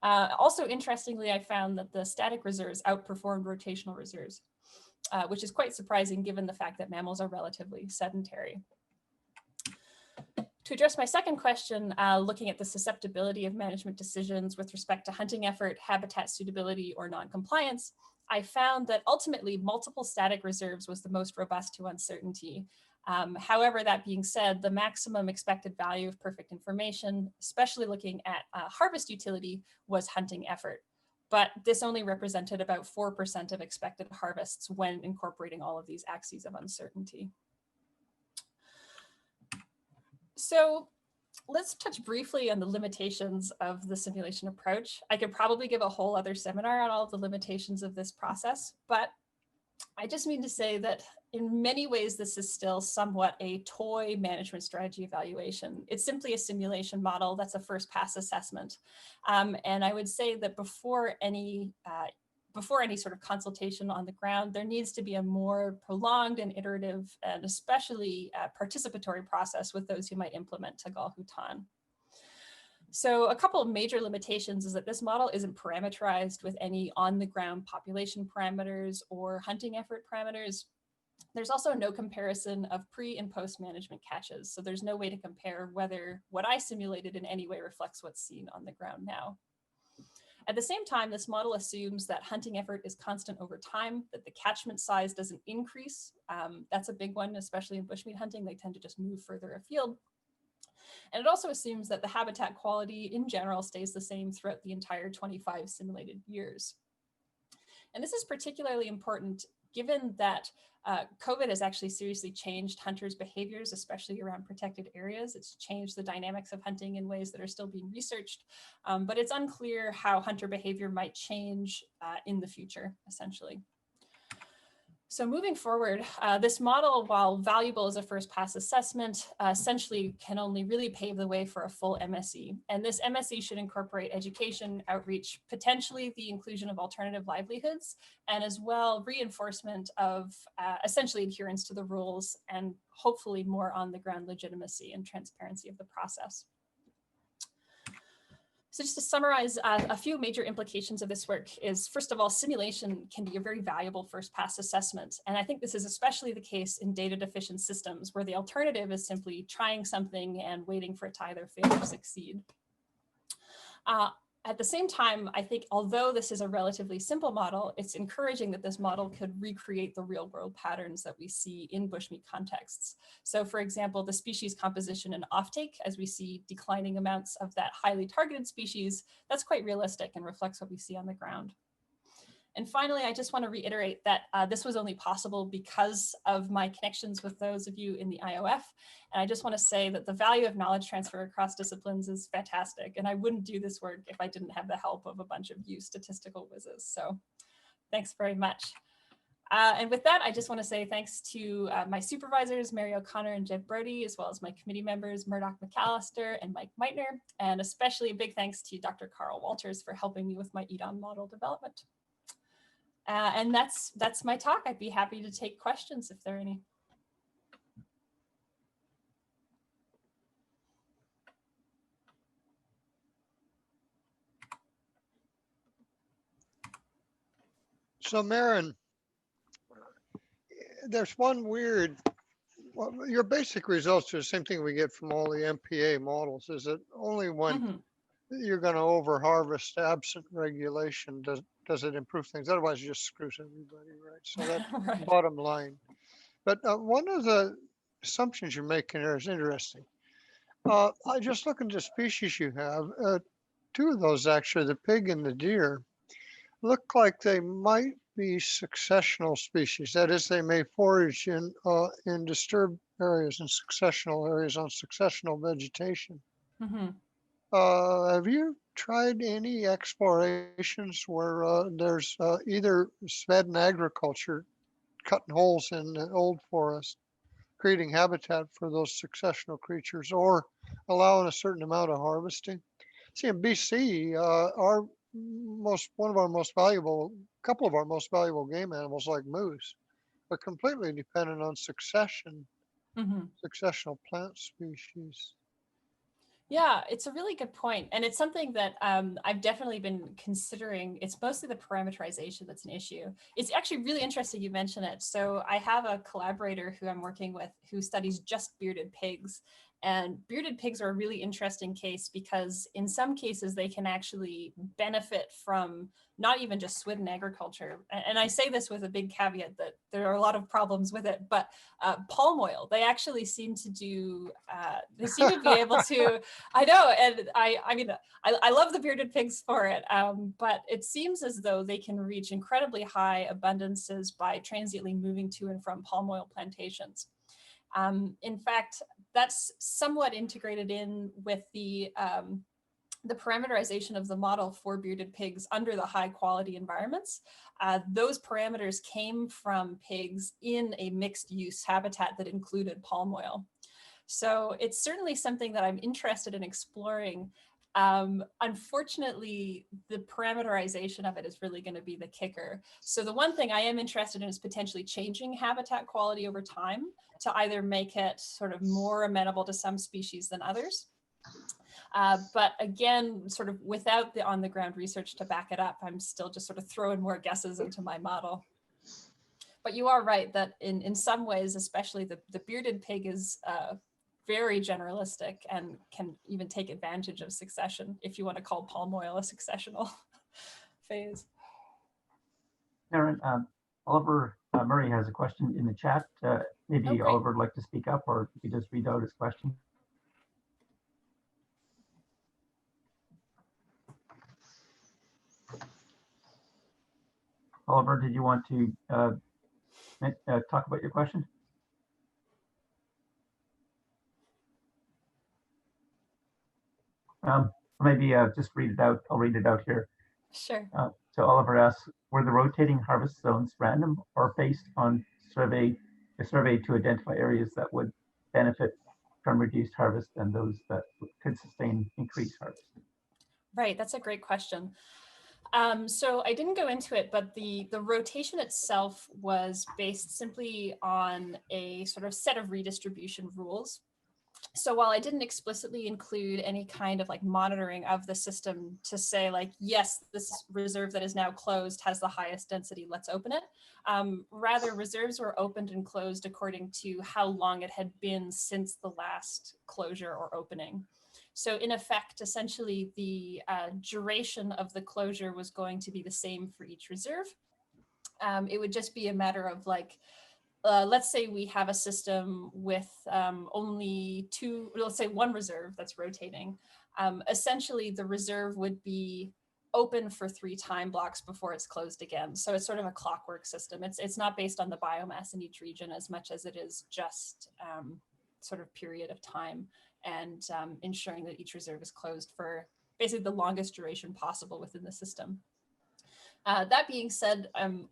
Also, interestingly, I found that the static reserves outperformed rotational reserves, which is quite surprising given the fact that mammals are relatively sedentary. To address my second question, looking at the susceptibility of management decisions with respect to hunting effort, habitat suitability, or non-compliance, I found that ultimately multiple static reserves was the most robust to uncertainty. However, that being said, the maximum expected value of perfect information, especially looking at harvest utility, was hunting effort. But this only represented about 4% of expected harvests when incorporating all of these axes of uncertainty. So let's touch briefly on the limitations of the simulation approach. I could probably give a whole other seminar on all of the limitations of this process, but I just mean to say that in many ways, this is still somewhat a toy management strategy evaluation. It's simply a simulation model. That's a first pass assessment. And I would say that before any sort of consultation on the ground, there needs to be a more prolonged and iterative and especially participatory process with those who might implement Tagal Hutan. So a couple of major limitations is that this model isn't parameterized with any on-the-ground population parameters or hunting effort parameters. There's also no comparison of pre and post management catches. So there's no way to compare whether what I simulated in any way reflects what's seen on the ground now. At the same time, this model assumes that hunting effort is constant over time, that the catchment size doesn't increase. That's a big one, especially in bushmeat hunting. They tend to just move further afield. And it also assumes that the habitat quality in general stays the same throughout the entire 25 simulated years. And this is particularly important given that COVID has actually seriously changed hunters' behaviors, especially around protected areas. It's changed the dynamics of hunting in ways that are still being researched, but it's unclear how hunter behavior might change in the future, essentially. So moving forward, this model, while valuable as a first pass assessment, essentially can only really pave the way for a full MSE. And this MSE should incorporate education, outreach, potentially the inclusion of alternative livelihoods, and as well reinforcement of essentially adherence to the rules, and hopefully more on the ground legitimacy and transparency of the process. So just to summarize, a few major implications of this work is, first of all, simulation can be a very valuable first pass assessment. And I think this is especially the case in data deficient systems, where the alternative is simply trying something and waiting for it to either fail or succeed. At the same time, I think although this is a relatively simple model, it's encouraging that this model could recreate the real world patterns that we see in bushmeat contexts. So for example, the species composition and offtake, as we see declining amounts of that highly targeted species, that's quite realistic and reflects what we see on the ground. And finally, I just want to reiterate that this was only possible because of my connections with those of you in the IOF. And I just want to say that the value of knowledge transfer across disciplines is fantastic. And I wouldn't do this work if I didn't have the help of a bunch of you statistical whizzes. So thanks very much. And with that, I just want to say thanks to my supervisors, Mary O'Connor and Jeb Brody, as well as my committee members, Murdoch McAllister and Mike Meitner, and especially a big thanks to Dr. Carl Walters for helping me with my EDON model development. And that's my talk. I'd be happy to take questions if there are any. So Mairin, there's one weird, well, your basic results are the same thing we get from all the MPA models, is that only when you're going to over harvest absent regulation does it improve things. Otherwise it just screws everybody, right? So that's Right. bottom line. But one of the assumptions you're making here is interesting. I just look at the species you have, two of those actually, the pig and the deer, look like they might be successional species. That is, they may forage in disturbed areas and successional areas on successional vegetation. Have you tried any explorations where there's either SVED and agriculture cutting holes in the old forest, creating habitat for those successional creatures, or allowing a certain amount of harvesting? See, in BC, couple of our most valuable game animals, like moose, are completely dependent on successional plant species. Yeah, it's a really good point. And it's something that I've definitely been considering. It's mostly the parameterization that's an issue. It's actually really interesting you mention it. So I have a collaborator who I'm working with who studies just bearded pigs. And bearded pigs are a really interesting case because in some cases they can actually benefit from not even just swidden agriculture. And I say this with a big caveat that there are a lot of problems with it, but palm oil, they actually seem to do, they seem to be able to, I know, and I mean, I love the bearded pigs for it, but it seems as though they can reach incredibly high abundances by transiently moving to and from palm oil plantations. In fact, that's somewhat integrated in with the parameterization of the model for bearded pigs under the high quality environments. Those parameters came from pigs in a mixed use habitat that included palm oil. So it's certainly something that I'm interested in exploring. Unfortunately, the parameterization of it is really going to be the kicker. So the one thing I am interested in is potentially changing habitat quality over time to either make it sort of more amenable to some species than others. But again, sort of without the on the ground research to back it up, I'm still just sort of throwing more guesses into my model. But you are right that in some ways, especially the bearded pig is very generalistic and can even take advantage of succession, if you want to call palm oil a successional phase. Mairin, Oliver Murray has a question in the chat. Maybe Oliver would like to speak up, or you could just read out his question. Oliver, did you want to talk about your question? Maybe just read it out. I'll read it out here. Sure. So Oliver asks, were the rotating harvest zones random or based on a survey to identify areas that would benefit from reduced harvest and those that could sustain increased harvest? Right, that's a great question. So I didn't go into it, but the rotation itself was based simply on a sort of set of redistribution rules. So while I didn't explicitly include any kind of like monitoring of the system to say like, yes, this reserve that is now closed has the highest density, let's open it. Rather, reserves were opened and closed according to how long it had been since the last closure or opening. So in effect, essentially the duration of the closure was going to be the same for each reserve. It would just be a matter of like, let's say we have a system with only let's say one reserve that's rotating. Essentially, the reserve would be open for 3 time blocks before it's closed again. So it's sort of a clockwork system. It's not based on the biomass in each region as much as it is just sort of period of time and ensuring that each reserve is closed for basically the longest duration possible within the system. That being said,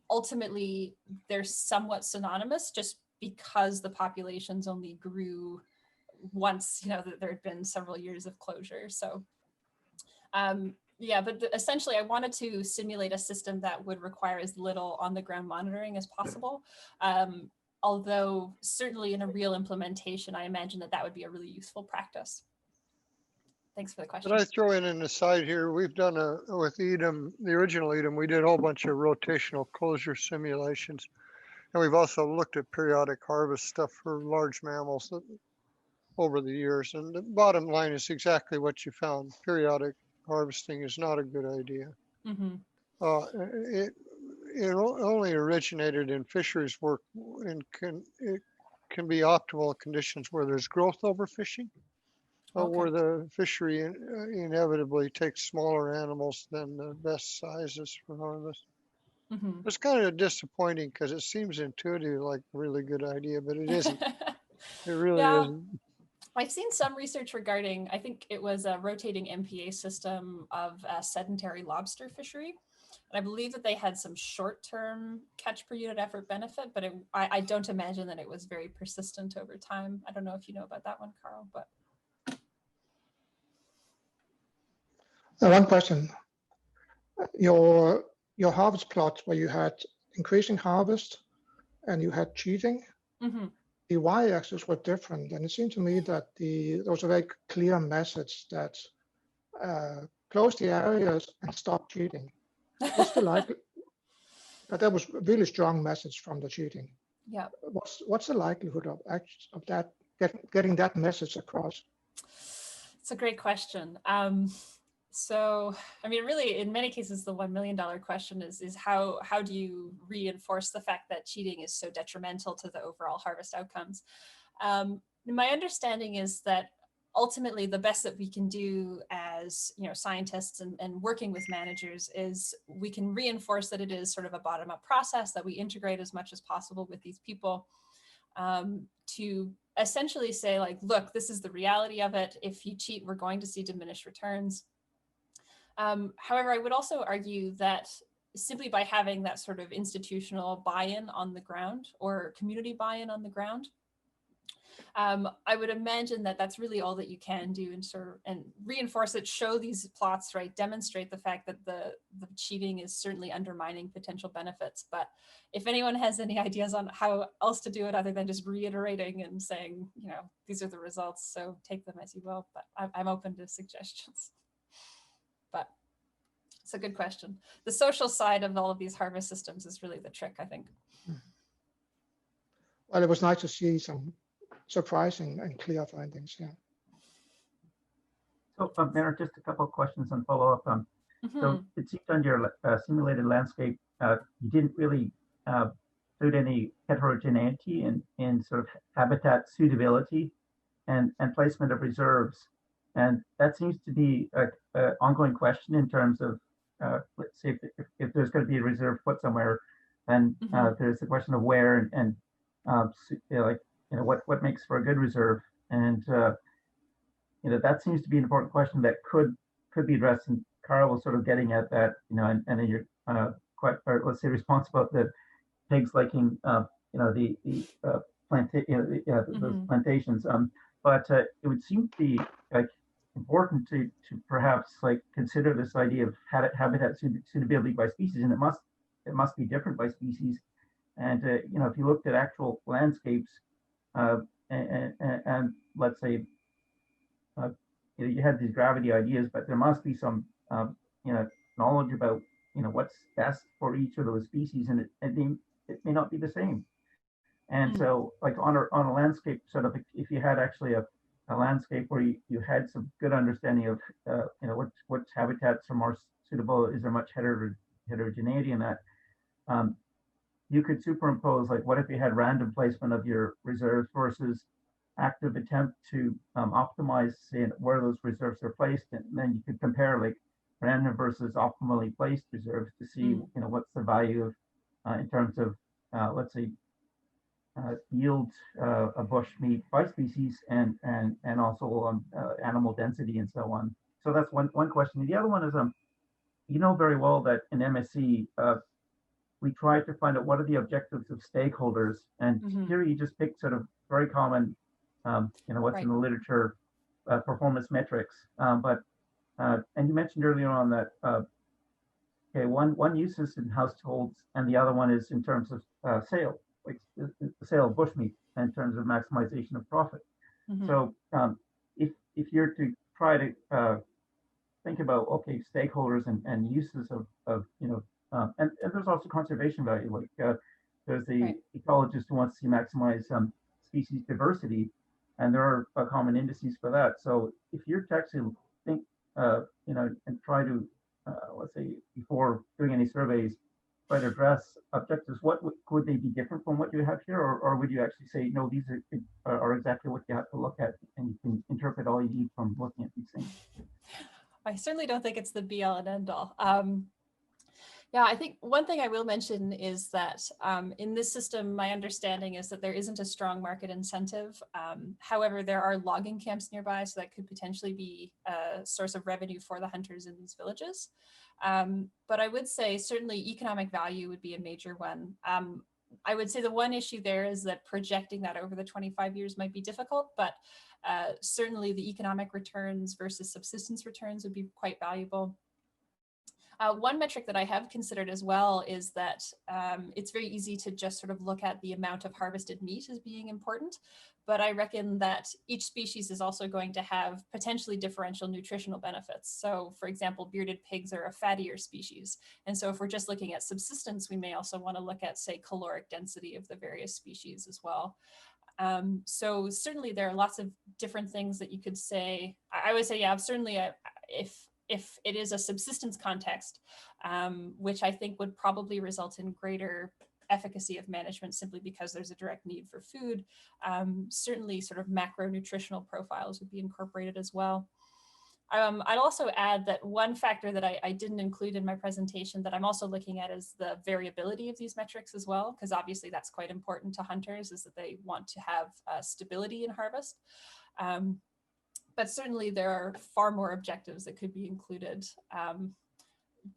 ultimately, they're somewhat synonymous just because the populations only grew once, there had been several years of closure. So yeah, but essentially I wanted to simulate a system that would require as little on the ground monitoring as possible. Although certainly in a real implementation, I imagine that would be a really useful practice. Thanks for the question. Could I throw in an aside here? We've done with Edom, the original Edom, we did a whole bunch of rotational closure simulations. And we've also looked at periodic harvest stuff for large mammals over the years. And the bottom line is exactly what you found. Periodic harvesting is not a good idea. Mm-hmm. It only originated in fisheries work and it can be optimal conditions where there's growth overfishing. Where the fishery inevitably takes smaller animals than the best sizes for harvest. Mm-hmm. It's kind of disappointing because it seems intuitive, like a really good idea, but it isn't. It really isn't. I've seen some research regarding, I think it was a rotating MPA system of a sedentary lobster fishery. And I believe that they had some short-term catch per unit effort benefit, but I don't imagine that it was very persistent over time. I don't know if you know about that one, Carl, but. One question. Your harvest plots where you had increasing harvest and you had cheating, mm-hmm. the y-axis were different, and it seemed to me that there was a very clear message that close the areas and stop cheating. What's the likelihood? But that was a really strong message from the cheating. Yeah. What's the likelihood of that getting that message across? It's a great question. So, I mean, really, in many cases, the $1 million question is how do you reinforce the fact that cheating is so detrimental to the overall harvest outcomes? My understanding is that ultimately the best that we can do as scientists and working with managers is we can reinforce that it is sort of a bottom-up process, that we integrate as much as possible with these people to essentially say like, look, this is the reality of it. If you cheat, we're going to see diminished returns. However, I would also argue that simply by having that sort of institutional buy-in on the ground or community buy-in on the ground, I would imagine that that's really all that you can do and reinforce it, show these plots, right, demonstrate the fact that the cheating is certainly undermining potential benefits. But if anyone has any ideas on how else to do it other than just reiterating and saying, these are the results, so take them as you will, but I'm open to suggestions. But it's a good question. The social side of all of these harvest systems is really the trick, I think. Well, it was nice to see some surprising and clear findings. Yeah. So, Mairin, just a couple of questions and follow up. So it seems on your simulated landscape, you didn't really include any heterogeneity in sort of habitat suitability and placement of reserves. And that seems to be an ongoing question in terms of, let's say, if there's going to be a reserve put somewhere, then Mm-hmm. there's the question of where and like what makes for a good reserve, and that seems to be an important question that could be addressed. And Carl was sort of getting at that, and in your quite, or let's say, response about the pigs liking the those Mm-hmm. plantations. But it would seem to be like important to perhaps like consider this idea of habitat suitability by species, and it must be different by species. And if you looked at actual landscapes, uh, and let's say you had these gravity ideas, but there must be some knowledge about what's best for each of those species, and it may not be the same. And Mm. so, like on a landscape, sort of, if you had actually a landscape where you had some good understanding of what habitats are more suitable, is there much heterogeneity in that? Um, you could superimpose, like, what if you had random placement of your reserves versus active attempt to optimize, say, where those reserves are placed, and then you could compare like random versus optimally placed reserves to see Mm. what's the value of in terms of let's say yield a bush meat by species, and also animal density and so on. So that's one question. The other one is very well that in MSc we try to find out what are the objectives of stakeholders, and Mm-hmm. here you just pick sort of very common what's in Right. the literature, performance metrics, but and you mentioned earlier on that okay, one uses in households, and the other one is in terms of sale, like the sale of bushmeat in terms of maximization of profit. Mm-hmm. So if you're to try to think about, okay, stakeholders and uses of and there's also conservation value, like there's the Right. ecologist who wants to maximize species diversity, and there are common indices for that. So if you're to actually think and try to let's say, before doing any surveys, try to address objectives, what could they be different from what you have here, or would you actually say, no, these are exactly what you have to look at, and you can interpret all you need from looking at these things? I certainly don't think it's the be all and end all. Yeah, I think one thing I will mention is that in this system, my understanding is that there isn't a strong market incentive. However, there are logging camps nearby, so that could potentially be a source of revenue for the hunters in these villages. But I would say certainly economic value would be a major one. I would say the one issue there is that projecting that over the 25 years might be difficult, but certainly the economic returns versus subsistence returns would be quite valuable. One metric that I have considered as well is that it's very easy to just sort of look at the amount of harvested meat as being important, but I reckon that each species is also going to have potentially differential nutritional benefits. So for example, bearded pigs are a fattier species. And so if we're just looking at subsistence, we may also want to look at, say, caloric density of the various species as well. So certainly there are lots of different things that you could say. I would say, yeah, certainly if it is a subsistence context, which I think would probably result in greater efficacy of management simply because there's a direct need for food, certainly sort of macronutritional profiles would be incorporated as well. I'd also add that one factor that I didn't include in my presentation that I'm also looking at is the variability of these metrics as well, because obviously that's quite important to hunters, is that they want to have stability in harvest. But certainly there are far more objectives that could be included.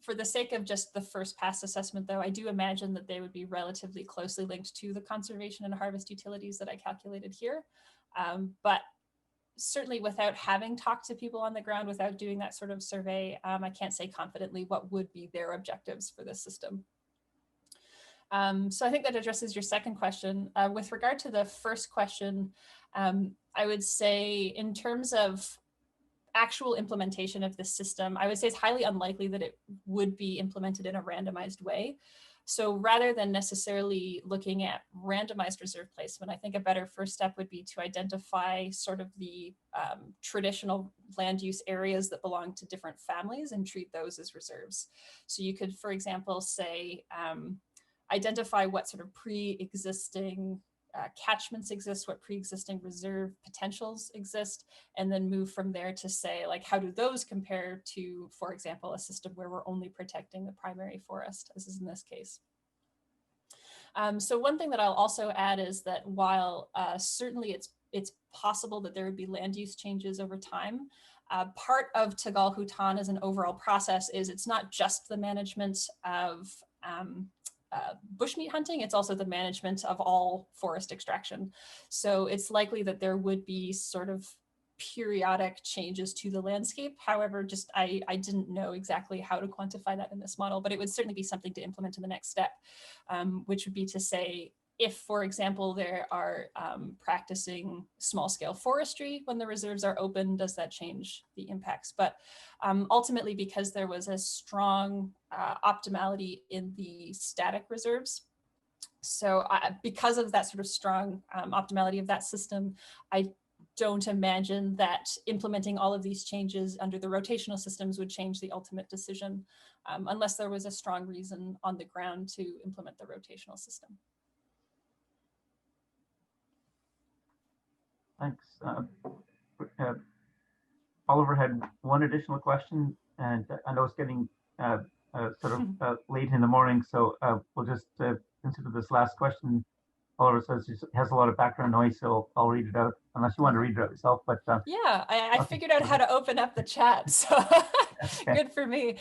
For the sake of just the first pass assessment, though, I do imagine that they would be relatively closely linked to the conservation and harvest utilities that I calculated here. But certainly without having talked to people on the ground, without doing that sort of survey, I can't say confidently what would be their objectives for this system. So I think that addresses your second question. With regard to the first question, I would say in terms of actual implementation of this system, I would say it's highly unlikely that it would be implemented in a randomized way. So rather than necessarily looking at randomized reserve placement, I think a better first step would be to identify sort of the traditional land use areas that belong to different families and treat those as reserves. So you could, for example, say, identify what sort of pre-existing catchments exist, what pre-existing reserve potentials exist, and then move from there to say, like, how do those compare to, for example, a system where we're only protecting the primary forest, as is in this case. So one thing that I'll also add is that while certainly it's possible that there would be land use changes over time, part of Tagal Hutan as an overall process is it's not just the management of bushmeat hunting, it's also the management of all forest extraction. So it's likely that there would be sort of periodic changes to the landscape. However, just I didn't know exactly how to quantify that in this model, but it would certainly be something to implement in the next step, which would be to say, if, for example, there are practicing small-scale forestry when the reserves are open, does that change the impacts? But ultimately, because there was a strong optimality in the static reserves, so because of that sort of strong optimality of that system, I don't imagine that implementing all of these changes under the rotational systems would change the ultimate decision, unless there was a strong reason on the ground to implement the rotational system. Thanks. Oliver had one additional question, and I know it's getting late in the morning, so we'll just consider this last question. Oliver says it has a lot of background noise, so I'll read it out, unless you want to read it out yourself. But yeah, I figured out how to open up the chat, so okay. Good for me.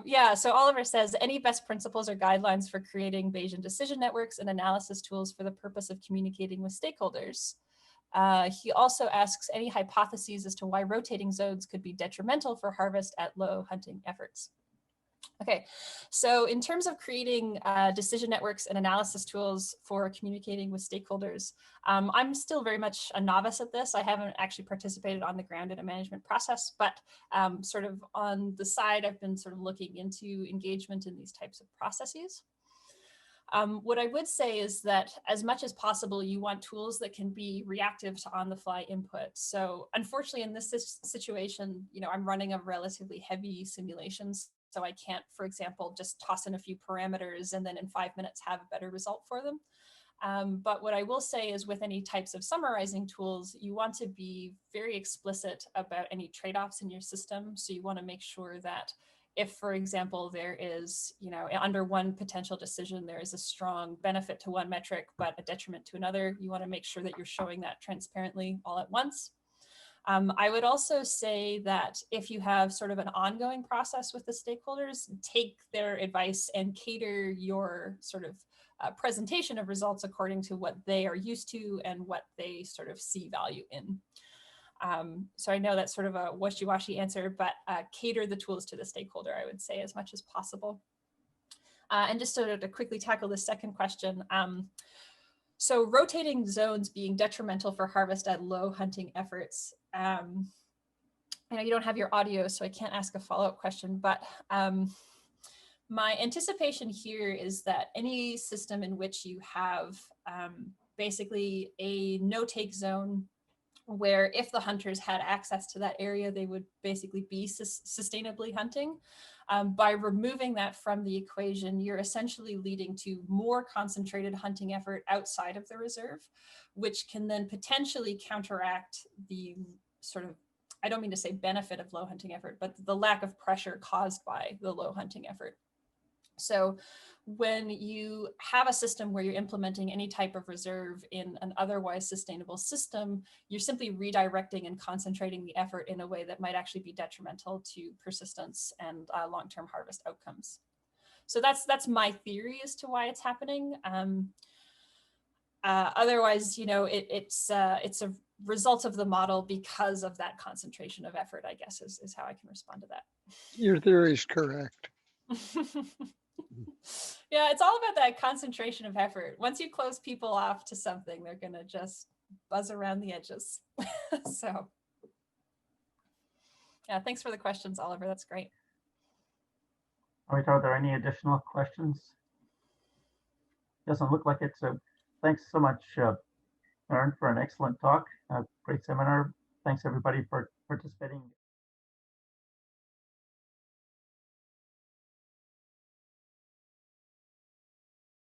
Yeah, so Oliver says, any best principles or guidelines for creating Bayesian decision networks and analysis tools for the purpose of communicating with stakeholders? He also asks any hypotheses as to why rotating zones could be detrimental for harvest at low hunting efforts. Okay, so in terms of creating decision networks and analysis tools for communicating with stakeholders, I'm still very much a novice at this. I haven't actually participated on the ground in a management process, but sort of on the side, I've been sort of looking into engagement in these types of processes. What I would say is that as much as possible, you want tools that can be reactive to on-the-fly input. So unfortunately, in this situation, I'm running a relatively heavy simulations. So I can't, for example, just toss in a few parameters and then in 5 minutes have a better result for them. But what I will say is with any types of summarizing tools, you want to be very explicit about any trade-offs in your system. So you want to make sure that if, for example, there is, under one potential decision, there is a strong benefit to one metric, but a detriment to another, you want to make sure that you're showing that transparently all at once. I would also say that if you have sort of an ongoing process with the stakeholders, take their advice and cater your sort of presentation of results according to what they are used to and what they sort of see value in. So I know that's sort of a wishy-washy answer, but cater the tools to the stakeholder, I would say, as much as possible. And just sort of to quickly tackle the second question, so rotating zones being detrimental for harvest at low hunting efforts. I know you don't have your audio, so I can't ask a follow-up question, but my anticipation here is that any system in which you have basically a no-take zone where if the hunters had access to that area, they would basically be sustainably hunting. By removing that from the equation, you're essentially leading to more concentrated hunting effort outside of the reserve, which can then potentially counteract the sort of, I don't mean to say benefit of low hunting effort, but the lack of pressure caused by the low hunting effort. So when you have a system where you're implementing any type of reserve in an otherwise sustainable system, you're simply redirecting and concentrating the effort in a way that might actually be detrimental to persistence and long-term harvest outcomes. So that's my theory as to why it's happening. Otherwise, it's a result of the model because of that concentration of effort, I guess, is how I can respond to that. Your theory is correct. Yeah, it's all about that concentration of effort. Once you close people off to something, they're going to just buzz around the edges. So, yeah, thanks for the questions, Oliver. That's great. All right, are there any additional questions? Doesn't look like it. So thanks so much, Mairin, for an excellent talk. Great seminar. Thanks, everybody, for participating.